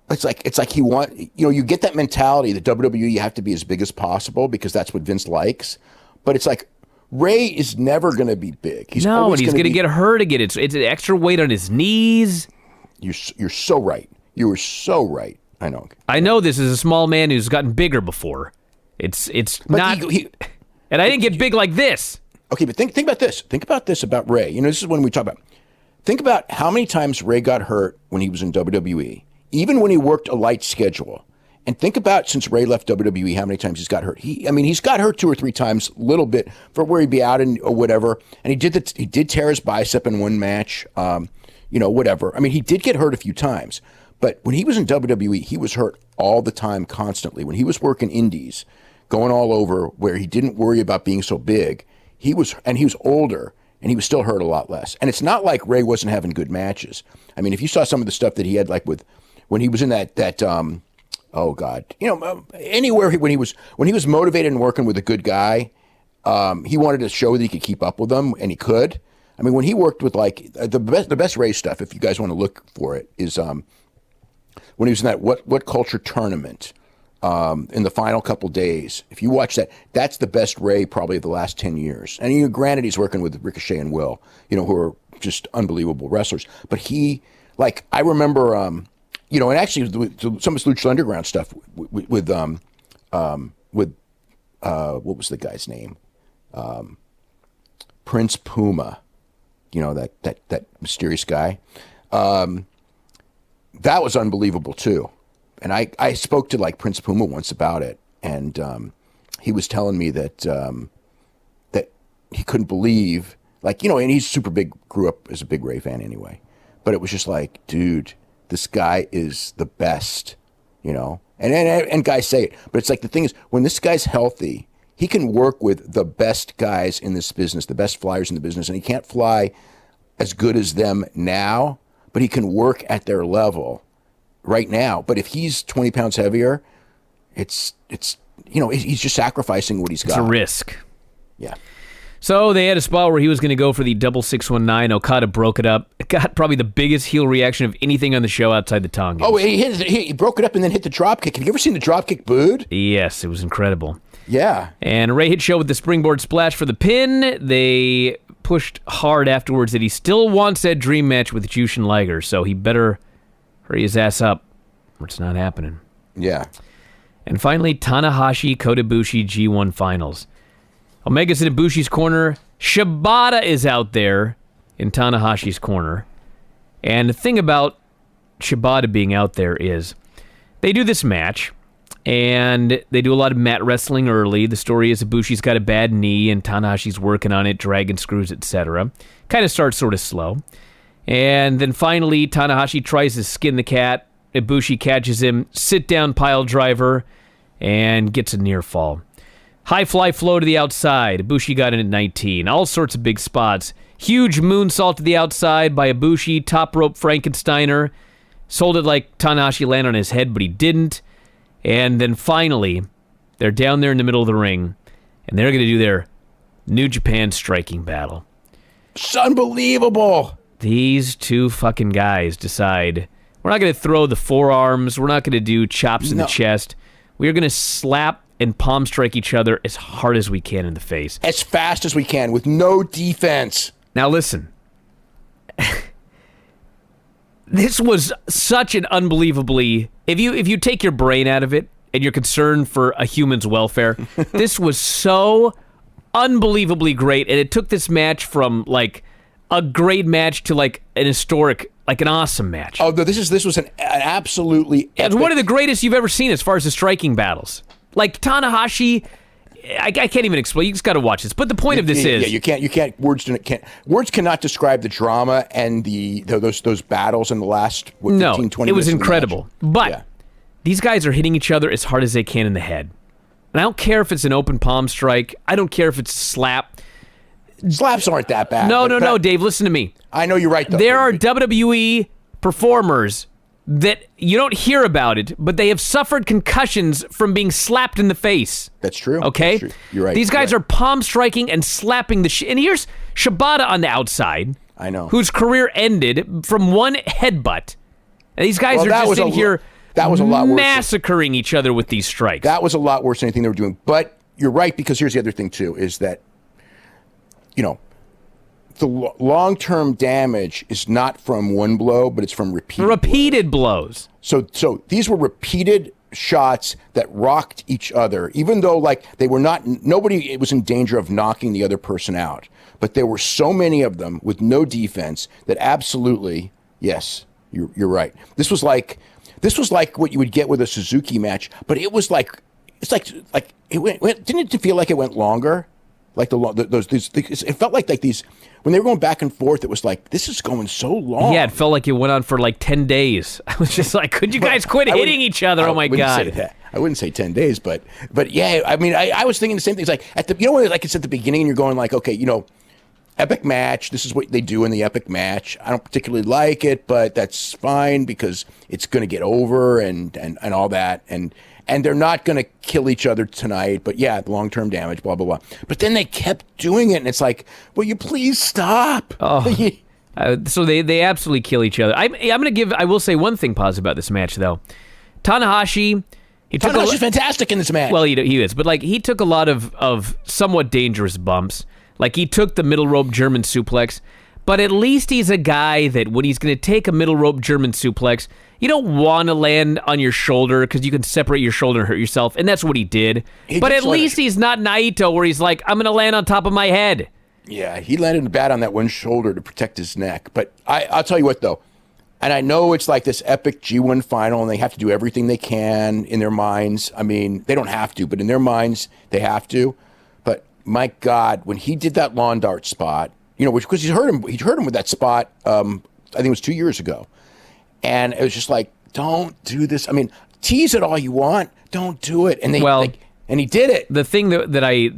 you get that mentality that WWE, you have to be as big as possible because that's what Vince likes. But it's like, Ray is never going to be big. He's going to get hurt again. It's an extra weight on his knees. You're so right. You were so right. I know. I know this is a small man who's gotten bigger before. It's not... and I didn't get big like this. Okay, but think about this. Think about this about Ray. This is when we talk about... Think about how many times Ray got hurt when he was in WWE, even when he worked a light schedule. And think about, since Ray left WWE, how many times he's got hurt. He's got hurt 2 or 3 times, a little bit, for where he'd be out or whatever. And he did tear his bicep in one match, whatever. He did get hurt a few times. But when he was in WWE, he was hurt all the time, constantly. When he was working indies, going all over, where he didn't worry about being so big, he was older, and he was still hurt a lot less. And it's not like Ray wasn't having good matches. If you saw some of the stuff that he had, when he was in that oh God! Anywhere when he was motivated and working with a good guy, he wanted to show that he could keep up with them, and he could. When he worked with the best Ray stuff, if you guys want to look for it, is when he was in that what culture tournament in the final couple days. If you watch that, that's the best Ray probably of the last 10 years. And granted, he's working with Ricochet and Will, who are just unbelievable wrestlers. But I remember. And actually, some of this Lucha Underground stuff with what was the guy's name? Prince Puma, that mysterious guy. That was unbelievable too. And I spoke to Prince Puma once about it, and he was telling me that that he couldn't believe, and he's super big, grew up as a big Ray fan anyway. But it was just dude, this guy is the best, and guys say it, but it's the thing is, when this guy's healthy, he can work with the best guys in this business, the best flyers in the business, and he can't fly as good as them now, but he can work at their level right now. But if he's 20 pounds heavier, it's he's just sacrificing what he's got. It's a risk. Yeah. So they had a spot where he was going to go for the double 619. Okada broke it up. It got probably the biggest heel reaction of anything on the show outside the Tongans. Oh, he broke it up and then hit the drop kick. Have you ever seen the drop kick booed? Yes, it was incredible. Yeah. And Ray hit Show with the springboard splash for the pin. They pushed hard afterwards that he still wants that dream match with Jushin Liger, so he better hurry his ass up or it's not happening. Yeah. And finally, Tanahashi, Kota Ibushi, G1 Finals. Omega's in Ibushi's corner. Shibata is out there in Tanahashi's corner. And the thing about Shibata being out there is they do this match, and they do a lot of mat wrestling early. The story is Ibushi's got a bad knee, and Tanahashi's working on it, dragon screws, etc. Kind of starts sort of slow. And then finally, Tanahashi tries to skin the cat. Ibushi catches him, sit-down pile driver, and gets a near fall. High fly flow to the outside. Ibushi got in at 19. All sorts of big spots. Huge moonsault to the outside by Ibushi. Top rope Frankensteiner. Sold it like Tanahashi landed on his head, but he didn't. And then finally, they're down there in the middle of the ring, and they're going to do their New Japan striking battle. It's unbelievable. These two fucking guys decide We're not going to throw the forearms. We're not going to do chops in the chest. We are going to slap and palm strike each other as hard as we can in the face. As fast as we can with no defense. Now listen. This was such an unbelievably... If you take your brain out of it and you're concerned for a human's welfare, this was so unbelievably great. And it took this match from, like, a great match to, like, an historic... like an awesome match. Oh, this was an absolutely epic... It's one of the greatest you've ever seen as far as the striking battles. Like Tanahashi, I can't even explain. You just got to watch this. But the point of this is, you can't. Words cannot describe the drama and those battles in the last 15, 20 minutes. It was incredible. But these guys are hitting each other as hard as they can in the head. And I don't care if it's an open palm strike. I don't care if it's a slap. Slaps aren't that bad. No, Dave. Listen to me. I know you're right, though. There are WWE performers that you don't hear about it, but they have suffered concussions from being slapped in the face. That's true. Okay? That's true. You're right. These guys are palm striking and slapping the shit. And here's Shibata on the outside. I know. Whose career ended from one headbutt. And these guys are just in here that was a lot worse massacring each other with these strikes. That was a lot worse than anything they were doing. But you're right, because here's the other thing, too, is that, you know, the long-term damage is not from one blow, but it's from repeated blows. So these were repeated shots that rocked each other, even though, like, they were not, nobody was in danger of knocking the other person out. But there were so many of them with no defense that absolutely, yes, you're right. This was like what you would get with a Suzuki match, but it was like, it's like it went didn't it feel like it went longer? Like it felt like these, when they were going back and forth, it was like, this is going so long. Yeah, it felt like it went on for like 10 days. I was just like, could you guys quit hitting each other? Oh my God. I wouldn't say 10 days, but yeah, I mean, I was thinking the same thing. It's like, like it's at the beginning, you're going like, okay, epic match. This is what they do in the epic match. I don't particularly like it, but that's fine because it's going to get over and all that. And they're not going to kill each other tonight, but yeah, long-term damage, blah, blah, blah. But then they kept doing it, and it's like, will you please stop? Oh. So they absolutely kill each other. I will say one thing positive about this match, though. Tanahashi's fantastic in this match. Well, he is, but like he took a lot of somewhat dangerous bumps. Like he took the middle rope German suplex, but at least he's a guy that when he's going to take a middle rope German suplex, you don't want to land on your shoulder because you can separate your shoulder and hurt yourself, and that's what he did. But at least he's not Naito where he's like, I'm going to land on top of my head. Yeah, he landed bad on that one shoulder to protect his neck. But I'll tell you what, though, and I know it's like this epic G1 final, and they have to do everything they can in their minds. I mean, they don't have to, but in their minds, they have to. But my God, when he did that lawn dart spot, because he hurt him with that spot, I think it was 2 years ago. And it was just like, don't do this. I mean, tease it all you want. Don't do it. And and he did it. The thing that I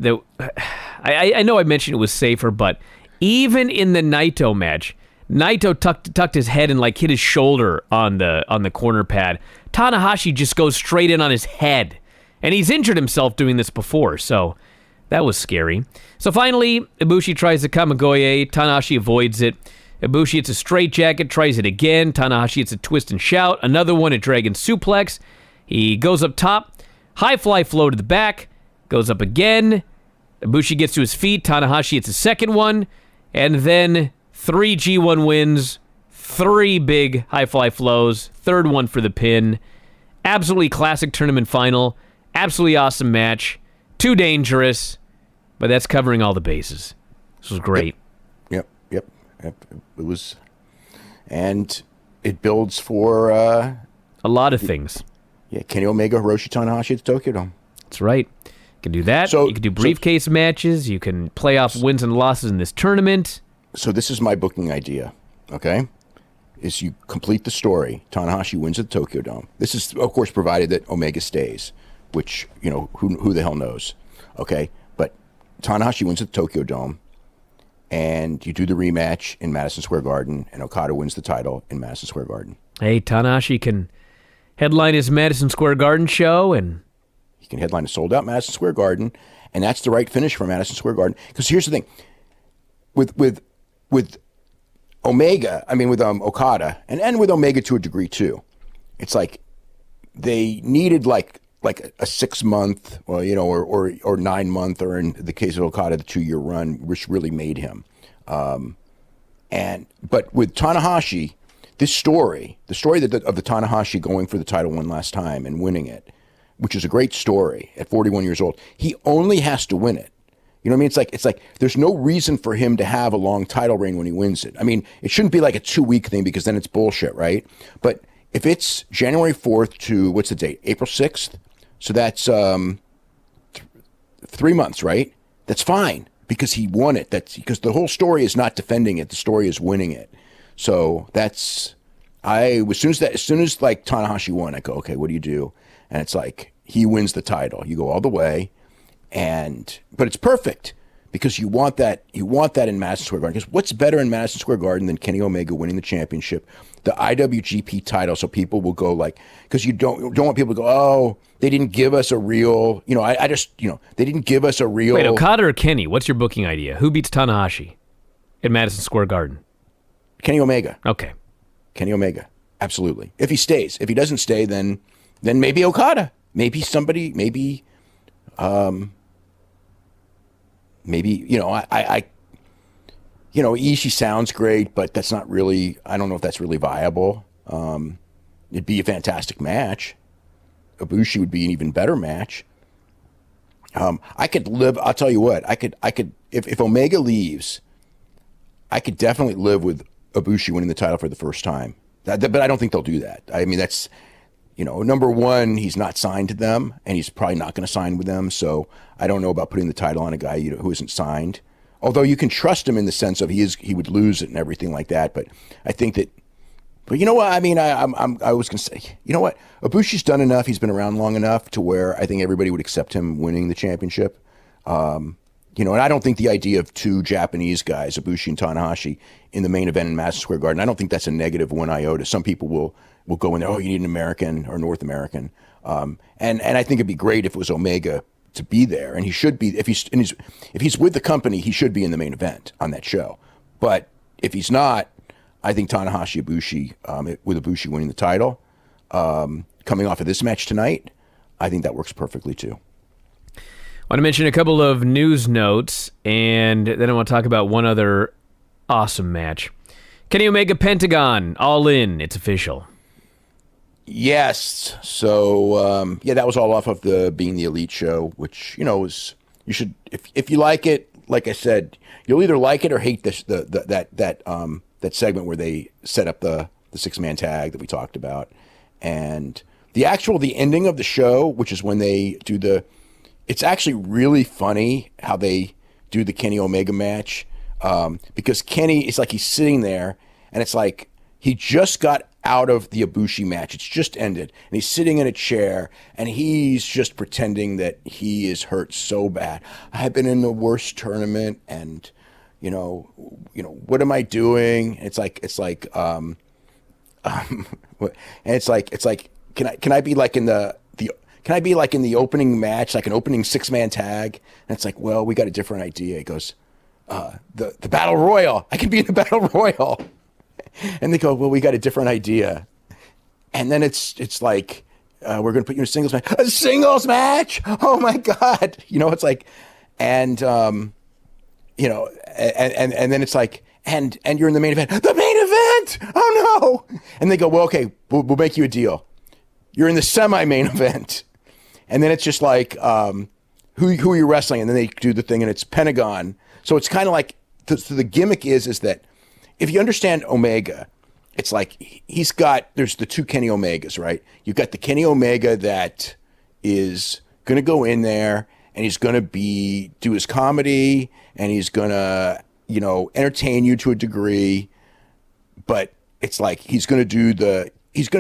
know I mentioned it was safer, but even in the Naito match, Naito tucked his head and like hit his shoulder on the corner pad. Tanahashi just goes straight in on his head, and he's injured himself doing this before, so that was scary. So finally, Ibushi tries the Kamigoye. Tanahashi avoids it. Ibushi hits a straitjacket, tries it again. Tanahashi hits a twist and shout. Another one, a dragon suplex. He goes up top. High fly flow to the back. Goes up again. Ibushi gets to his feet. Tanahashi hits a second one. And then 3 G1 wins. 3 big high fly flows. Third one for the pin. Absolutely classic tournament final. Absolutely awesome match. Too dangerous. But that's covering all the bases. This was great. Yep. It was, and it builds for a lot of things. Yeah, Kenny Omega, Hiroshi Tanahashi at the Tokyo Dome. That's right. You can do that. You can do briefcase matches. You can play off wins and losses in this tournament. So this is my booking idea, okay? Is you complete the story. Tanahashi wins at the Tokyo Dome. This is, of course, provided that Omega stays, which, who the hell knows, okay? But Tanahashi wins at the Tokyo Dome. And you do the rematch in Madison Square Garden, and Okada wins the title in Madison Square Garden. Hey, Tanahashi can headline his Madison Square Garden show, and he can headline a sold-out Madison Square Garden, and that's the right finish for Madison Square Garden. Because here's the thing, with Omega, I mean, with Okada, and with Omega to a degree too, it's like they needed like a 6 month, or 9 month, or in the case of Okada, the 2 year run, which really made him. But with Tanahashi, this story, the story of the Tanahashi going for the title one last time and winning it, which is a great story at 41 years old, he only has to win it. You know what I mean? It's like there's no reason for him to have a long title reign when he wins it. I mean, it shouldn't be like a 2-week thing, because then it's bullshit, right? But if it's January 4th to, what's the date? April 6th? So that's 3 months, right? That's fine, because he won it. That's because the whole story is not defending it. The story is winning it. So as soon as like Tanahashi won, I go, okay, what do you do? And it's like, he wins the title. You go all the way. But it's perfect, because you want that in Madison Square Garden. Because what's better in Madison Square Garden than Kenny Omega winning the championship, the IWGP title? So people will go like, because you don't want people to go, oh, they didn't give us a real, they didn't give us a real. Wait, Okada or Kenny? What's your booking idea? Who beats Tanahashi in Madison Square Garden? Kenny Omega. Okay. Kenny Omega, absolutely. If he stays, if he doesn't stay, then maybe Okada, maybe somebody, maybe. Ishii sounds great, but that's not really, I don't know if that's really viable. It'd be a fantastic match. Ibushi would be an even better match. I could live, I'll tell you what, I could, if Omega leaves, I could definitely live with Ibushi winning the title for the first time. But I don't think they'll do that. I mean, that's, number one, he's not signed to them, and he's probably not going to sign with them. So I don't know about putting the title on a guy who isn't signed. Although you can trust him in the sense of he would lose it and everything like that. But I think that. But you know what? I mean, I was going to say, you know what? Ibushi's done enough. He's been around long enough to where I think everybody would accept him winning the championship. And I don't think the idea of two Japanese guys, Ibushi and Tanahashi, in the main event in Madison Square Garden, I don't think that's a negative one iota. Some people will go in there, oh, you need an American or North American. And I think it'd be great if it was Omega to be there. And he should be, if he's with the company, he should be in the main event on that show. But if he's not, I think Tanahashi Ibushi, with Ibushi winning the title, coming off of this match tonight, I think that works perfectly too. I want to mention a couple of news notes, and then I want to talk about one other awesome match. Kenny Omega Pentagon, All In, it's official. Yes. So, that was all off of the Being the Elite show, which, is, you should, if you like it, like I said, you'll either like it or hate this, that segment where they set up the 6-man tag that we talked about. And the ending of the show, which is when they do it's actually really funny how they do the Kenny Omega match. Because Kenny, it's like he's sitting there, and it's like he just got out of the Ibushi match. It's just ended, and he's sitting in a chair, and he's just pretending that he is hurt so bad. I've been in the worst tournament, and what am I doing? And it's like, and it's like, can I be like in can I be like in the opening match, like an opening 6-man tag? And it's like, well, we got a different idea. He goes, the Battle Royal. I can be in the Battle Royal. And they go, well, we got a different idea. And then it's like, we're going to put you in a singles match. A singles match? Oh my God. It's like, and then it's like, and you're in the main event. The main event! Oh no! And they go, well, okay, we'll make you a deal. You're in the semi-main event. And then it's just like, who are you wrestling? And then they do the thing, and it's Pentagon. So it's kind of like, so the gimmick is that if you understand Omega, it's like there's the two Kenny Omegas, right? You've got the Kenny Omega that is going to go in there, and he's going to do his comedy, and he's going to, entertain you to a degree, but it's like he's going to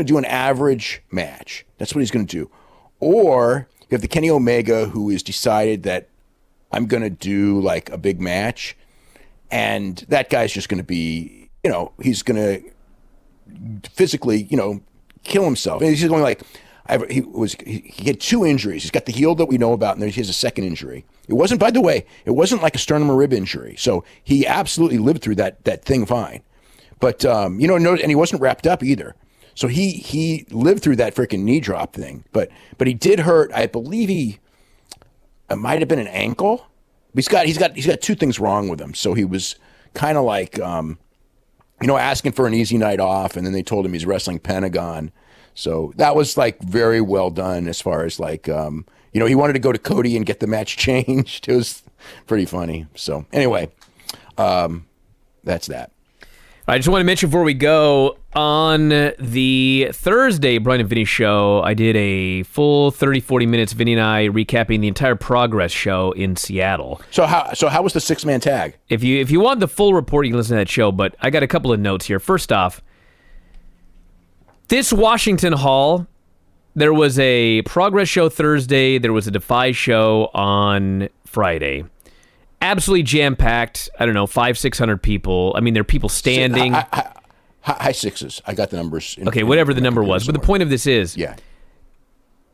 do an average match. That's what he's going to do. Or you have the Kenny Omega who has decided that I'm going to do like a big match, and that guy's just going to be, he's going to physically, kill himself. And he's going like, he had 2 injuries. He's got the heel that we know about, and then he has a second injury. It wasn't, by the way, like a sternum or rib injury. So he absolutely lived through that thing fine. But and he wasn't wrapped up either. So he lived through that freaking knee drop thing. But he did hurt. I believe it might have been an ankle. He's got two things wrong with him. So he was kind of like asking for an easy night off, and then they told him he's wrestling Pentagon. So that was like very well done as far as like he wanted to go to Cody and get the match changed. It was pretty funny. So anyway, that's that. I just want to mention before we go, on the Thursday Bryan and Vinny show, I did a full 30-40 minutes, Vinny and I recapping the entire Progress show in Seattle. So how was the 6-man tag? If you want the full report, you can listen to that show, but I got a couple of notes here. First off, this Washington Hall, there was a Progress show Thursday, there was a Defy show on Friday. Absolutely jam-packed. I don't know, 500-600 people. I mean, there are people standing. High sixes. I got the numbers. Okay, whatever the number was. But the point of this is,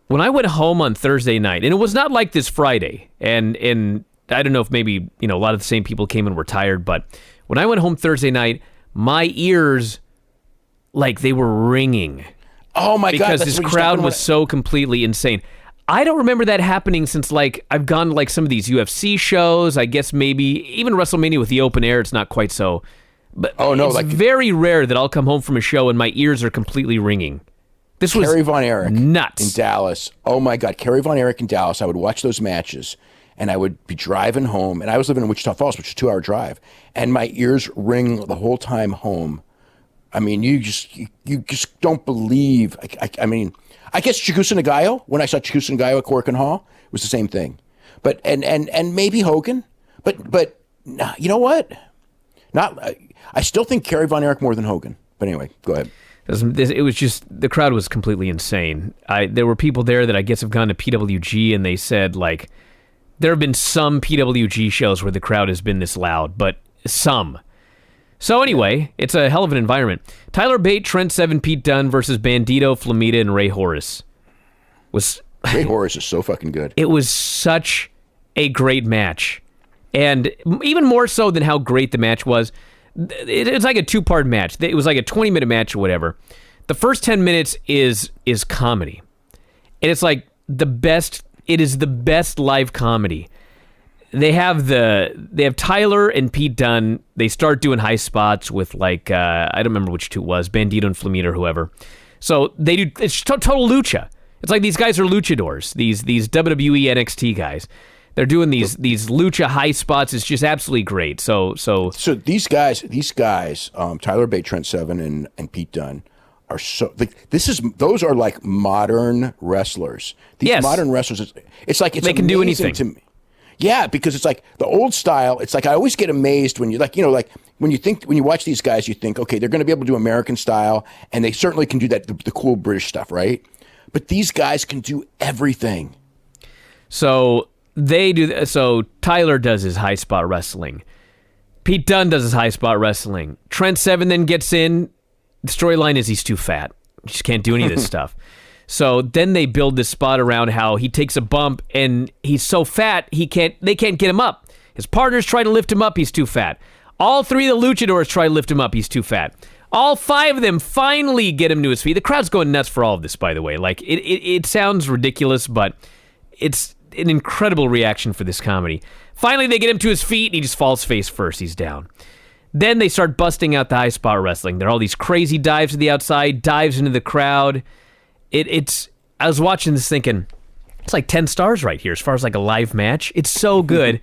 when I went home on Thursday night, and it was not like this Friday, and I don't know if maybe a lot of the same people came and were tired, but when I went home Thursday night, my ears, like they were ringing. Oh my God! Because this crowd was so completely insane. I don't remember that happening since, like, I've gone to, like, some of these UFC shows. I guess maybe even WrestleMania with the open air, it's not quite so. But it's very rare that I'll come home from a show and my ears are completely ringing. This was Kerry Von Erich nuts. In Dallas. Oh, my God. Kerry Von Erich in Dallas. I would watch those matches, and I would be driving home. And I was living in Wichita Falls, which is a 2-hour drive. And my ears ring the whole time home. I mean, you just don't believe. I mean... I guess Chikusa Nagayo, when I saw Chikusa Nagayo at Korakuen Hall, it was the same thing. But and maybe Hogan, but you know what? I still think Kerry Von Erich more than Hogan. But anyway, go ahead. It was just, the crowd was completely insane. There were people there that I guess have gone to PWG, and they said, like, there have been some PWG shows where the crowd has been this loud, but some. So anyway, it's a hell of an environment. Tyler Bate, Trent Seven, Pete Dunne versus Bandito, Flamita, and Ray Horace. Ray Horace is so fucking good. It was such a great match. And even more so than how great the match was, it's like a 2-part match. It was like a 20-minute match or whatever. The first 10 minutes is comedy. And it's like it is the best live comedy. They have Tyler and Pete Dunne. They start doing high spots with, like, I don't remember which two it was, Bandito and Flamita or whoever. So they do, it's total lucha. It's like these guys are luchadors, these WWE NXT guys. They're doing these lucha high spots. It's just absolutely great. So these guys, Tyler Bate, Trent Seven, and Pete Dunne are so, like, those are like modern wrestlers. These modern wrestlers, it's like, they can do anything to me. Yeah, because it's like the old style. It's like I always get amazed when when you watch these guys, you think, okay, they're going to be able to do American style, and they certainly can do that, the cool British stuff, right? But these guys can do everything. So they do. So Tyler does his high spot wrestling. Pete Dunne does his high spot wrestling. Trent Seven then gets in. The storyline is he's too fat. He just can't do any of this stuff. So then they build this spot around how he takes a bump and he's so fat they can't get him up. His partners try to lift him up, he's too fat. All 3 of the luchadors try to lift him up, he's too fat. All 5 of them finally get him to his feet. The crowd's going nuts for all of this, by the way. Like, it sounds ridiculous, but it's an incredible reaction for this comedy. Finally, they get him to his feet and he just falls face first. He's down. Then they start busting out the high spot wrestling. There are all these crazy dives to the outside, dives into the crowd. I was watching this thinking, it's like 10 stars right here as far as like a live match. It's so good.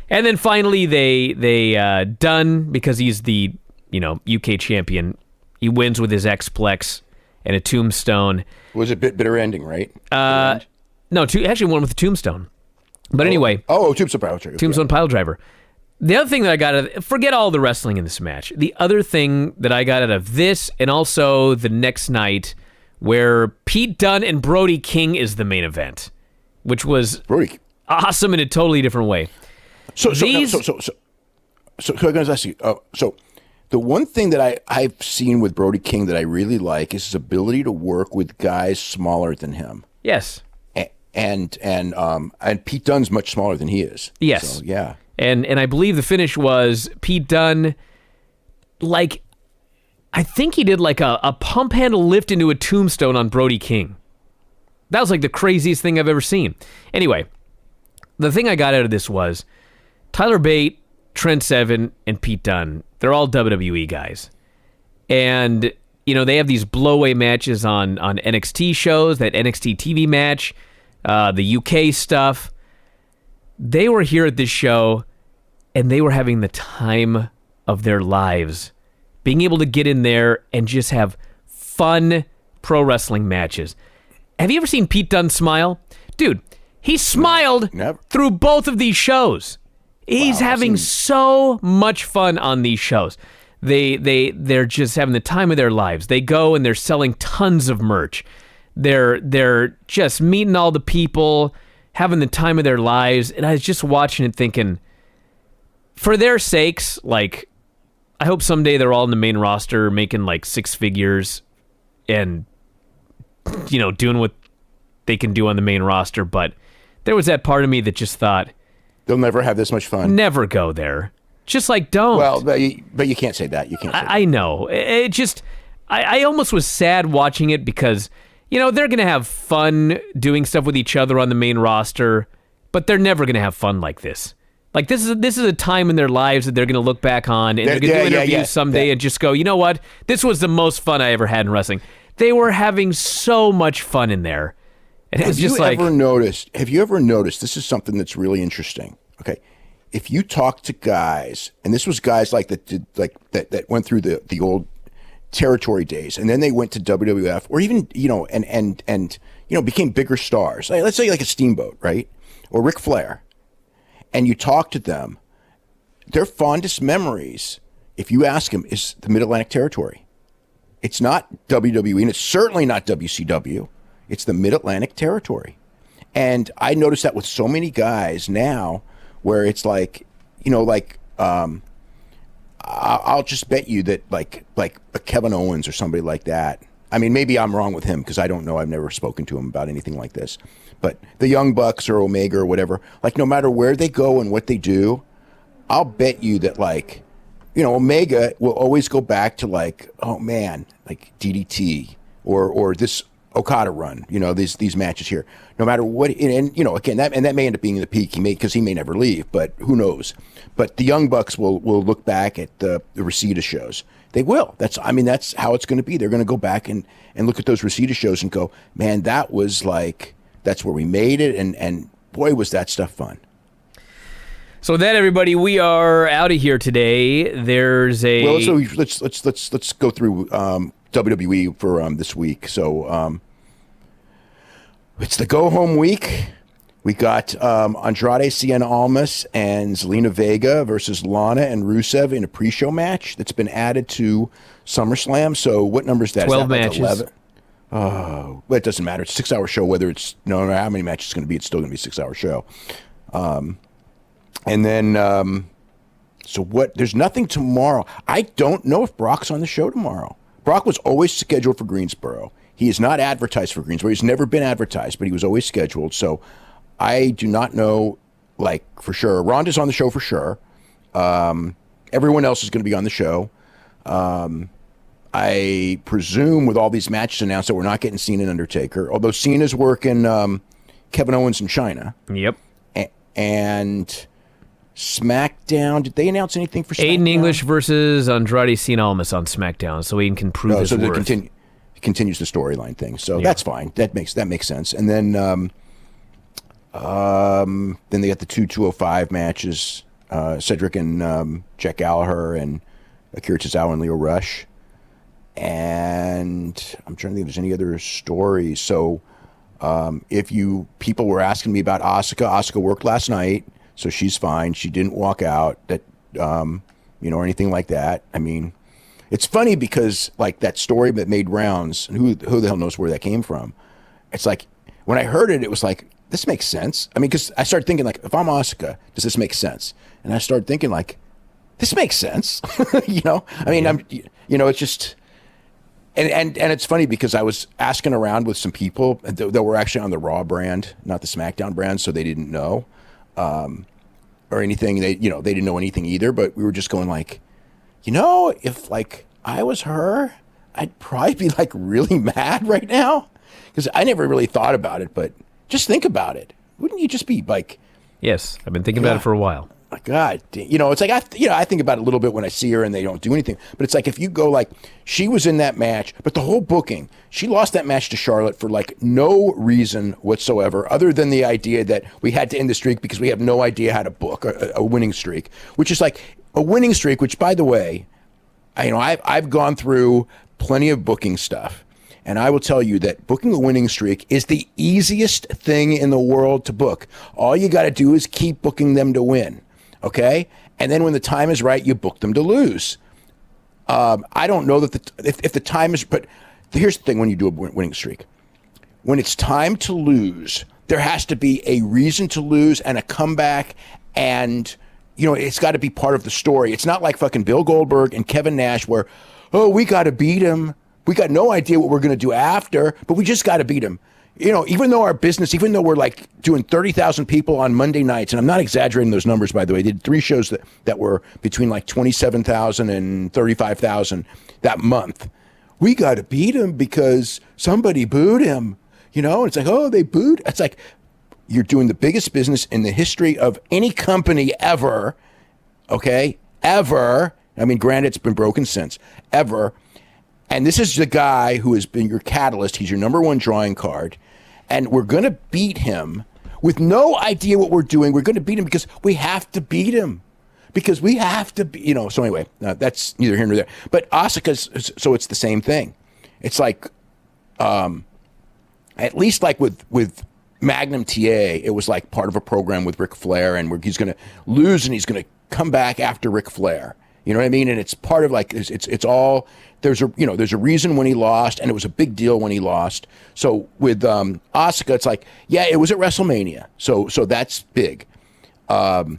And then finally they Dunne, because he's the UK champion, he wins with his X-Plex and a tombstone. It was a bitter ending, right? No, actually one with a tombstone. But anyway. Tombstone pile driver. Tombstone pile driver. The other thing that I got out of, forget all the wrestling in this match. The other thing that I got out of this, and also the next night, where Pete Dunne and Brody King is the main event, which was awesome in a totally different way. So I'm going to ask you. So the one thing that I've seen with Brody King that I really like is his ability to work with guys smaller than him. Yes. And Pete Dunne's much smaller than he is. Yes. So, yeah. And I believe the finish was Pete Dunne, like, I think he did like a pump handle lift into a tombstone on Brody King. That was like the craziest thing I've ever seen. Anyway, the thing I got out of this was Tyler Bate, Trent Seven, and Pete Dunne. They're all WWE guys. And, you know, they have these blowaway matches on NXT shows, that NXT TV match, the UK stuff. They were here at this show, and they were having the time of their lives, being able to get in there and just have fun pro wrestling matches. Have you ever seen Pete Dunne smile? Dude, he smiled through both of these shows. He's having so much fun on these shows. They're just having the time of their lives. They go and they're selling tons of merch. They're just meeting all the people, having the time of their lives. And I was just watching it thinking, for their sakes, like, I hope someday they're all in the main roster making like six figures and, you know, doing what they can do on the main roster. But there was that part of me that just thought, they'll never have this much fun. Never go there. Just like, don't. Well, but you can't say that. You can't say that. I know. It just, I almost was sad watching it because, you know, they're going to have fun doing stuff with each other on the main roster, but they're never going to have fun like this. Like, this is a time in their lives that they're going to look back on, and they're going to do interviews someday and just go, you know what? This was the most fun I ever had in wrestling. They were having so much fun in there. And it was just like... Have you ever noticed, this is something that's really interesting, okay? If you talk to guys, and this was guys like that did, like that went through the old territory days, and then they went to WWF, or even, you know, and you know, became bigger stars. Like, let's say like a Steamboat, right? Or Ric Flair. And you talk to them, their fondest memories, if you ask them, is the Mid-Atlantic territory. It's not WWE, and it's certainly not WCW. It's the Mid-Atlantic territory. And I notice that with so many guys now, where it's like, you know, like, I'll just bet you that like a Kevin Owens or somebody like that. I mean, maybe I'm wrong with him because I don't know. I've never spoken to him about anything like this. But the Young Bucks or Omega or whatever, like no matter where they go and what they do, I'll bet you that like, you know, Omega will always go back to like, oh man, like DDT or this Okada run, you know, these matches here. No matter what, and you know, again, that may end up being the peak because he may never leave, but who knows? But the Young Bucks will look back at the Reseda shows. They will. That's how it's going to be. They're going to go back and look at those Reseda shows and go, man, that was like, that's where we made it, and boy, was that stuff fun. So with that, everybody, we are out of here today. There's a let's go through WWE for this week. So it's the go home week. We got Andrade Cien Almas and Zelina Vega versus Lana and Rusev in a pre-show match that's been added to SummerSlam. So what number is that? 12 is that matches. Like 11? Oh, well, it doesn't matter. It's a 6-hour show. Whether it's no matter how many matches it's going to be, it's still going to be a 6-hour show. And then, so what? There's nothing tomorrow. I don't know if Brock's on the show tomorrow. Brock was always scheduled for Greensboro. He is not advertised for Greensboro. He's never been advertised, but he was always scheduled. So I do not know, like, for sure. Ronda's on the show for sure. Everyone else is going to be on the show. I presume with all these matches announced that we're not getting Cena and Undertaker, although Cena's working Kevin Owens in China. Yep. And SmackDown, did they announce anything for SmackDown? Aiden English versus Andrade Cien Almas on SmackDown, so Aiden can prove his worth. Continues the storyline thing, so that's fine. That makes sense. And then they got the 205 matches, Cedric and Jack Gallagher and Akira Tozawa and Leo Rush. And I'm trying to think if there's any other stories. So people were asking me about Asuka worked last night, so she's fine. She didn't walk out, that or anything like that. I mean, it's funny because like that story that made rounds, and who the hell knows where that came from. It's like when I heard it, it was like, this makes sense. I mean, because I started thinking like, if I'm Asuka, does this make sense? And I started thinking like, this makes sense. I mean, it's just. And it's funny because I was asking around with some people that were actually on the Raw brand, not the SmackDown brand, so they didn't know or anything. They didn't know anything either. But we were just going like, if like I was her, I'd probably be like really mad right now because I never really thought about it. But just think about it. Wouldn't you just be like, Yes, I've been thinking about it for a while. God, it's like I think about it a little bit when I see her and they don't do anything. But it's like if you go like she was in that match, but the whole booking, she lost that match to Charlotte for like no reason whatsoever, other than the idea that we had to end the streak because we have no idea how to book a winning streak, which is like a winning streak. Which, by the way, I've gone through plenty of booking stuff. And I will tell you that booking a winning streak is the easiest thing in the world to book. All you got to do is keep booking them to win. Okay? And then when the time is right, you book them to lose. I don't know that if the time is, but here's the thing when you do a winning streak. When it's time to lose, there has to be a reason to lose and a comeback, and it's got to be part of the story. It's not like fucking Bill Goldberg and Kevin Nash where, oh, we got to beat him. We got no idea what we're going to do after, but we just got to beat him. Even though our business, even though we're like doing 30,000 people on Monday nights, and I'm not exaggerating those numbers, by the way, they did 3 shows that were between like 27,000 and 35,000 that month. We got to beat him because somebody booed him, and it's like, oh, they booed. It's like you're doing the biggest business in the history of any company ever, okay? Ever. I mean, granted, it's been broken since. Ever. And this is the guy who has been your catalyst. He's your number one drawing card. And we're going to beat him with no idea what we're doing. We're going to beat him because we have to beat him. Because we have to be, So anyway, that's neither here nor there. But Asuka's, so it's the same thing. It's like, at least like with Magnum TA, it was like part of a program with Ric Flair, and where he's going to lose and he's going to come back after Ric Flair. You know what I mean? And it's part of like it's all there's a reason when he lost, and it was a big deal when he lost. So with Asuka, it's like, yeah, it was at WrestleMania, so that's big. But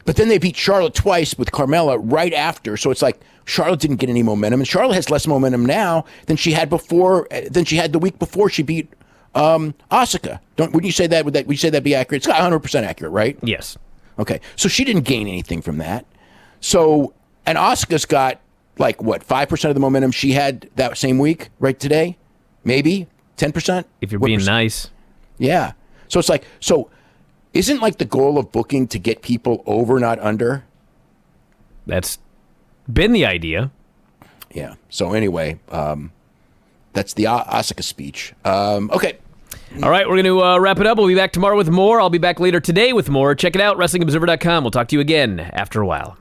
then they beat Charlotte twice with Carmella right after, so it's like Charlotte didn't get any momentum, and Charlotte has less momentum now than she had before, than she had the week before she beat Asuka. Would you say that? Would you say that be accurate? It's 100% accurate, right? Yes. Okay, so she didn't gain anything from that. So. And Asuka's got, like, what, 5% of the momentum she had that same week, right today? Maybe? 10%? If you're being nice. Yeah. So it's like, isn't, like, the goal of booking to get people over, not under? That's been the idea. Yeah. So anyway, that's the Asuka speech. Okay. All right, we're going to wrap it up. We'll be back tomorrow with more. I'll be back later today with more. Check it out, WrestlingObserver.com. We'll talk to you again after a while.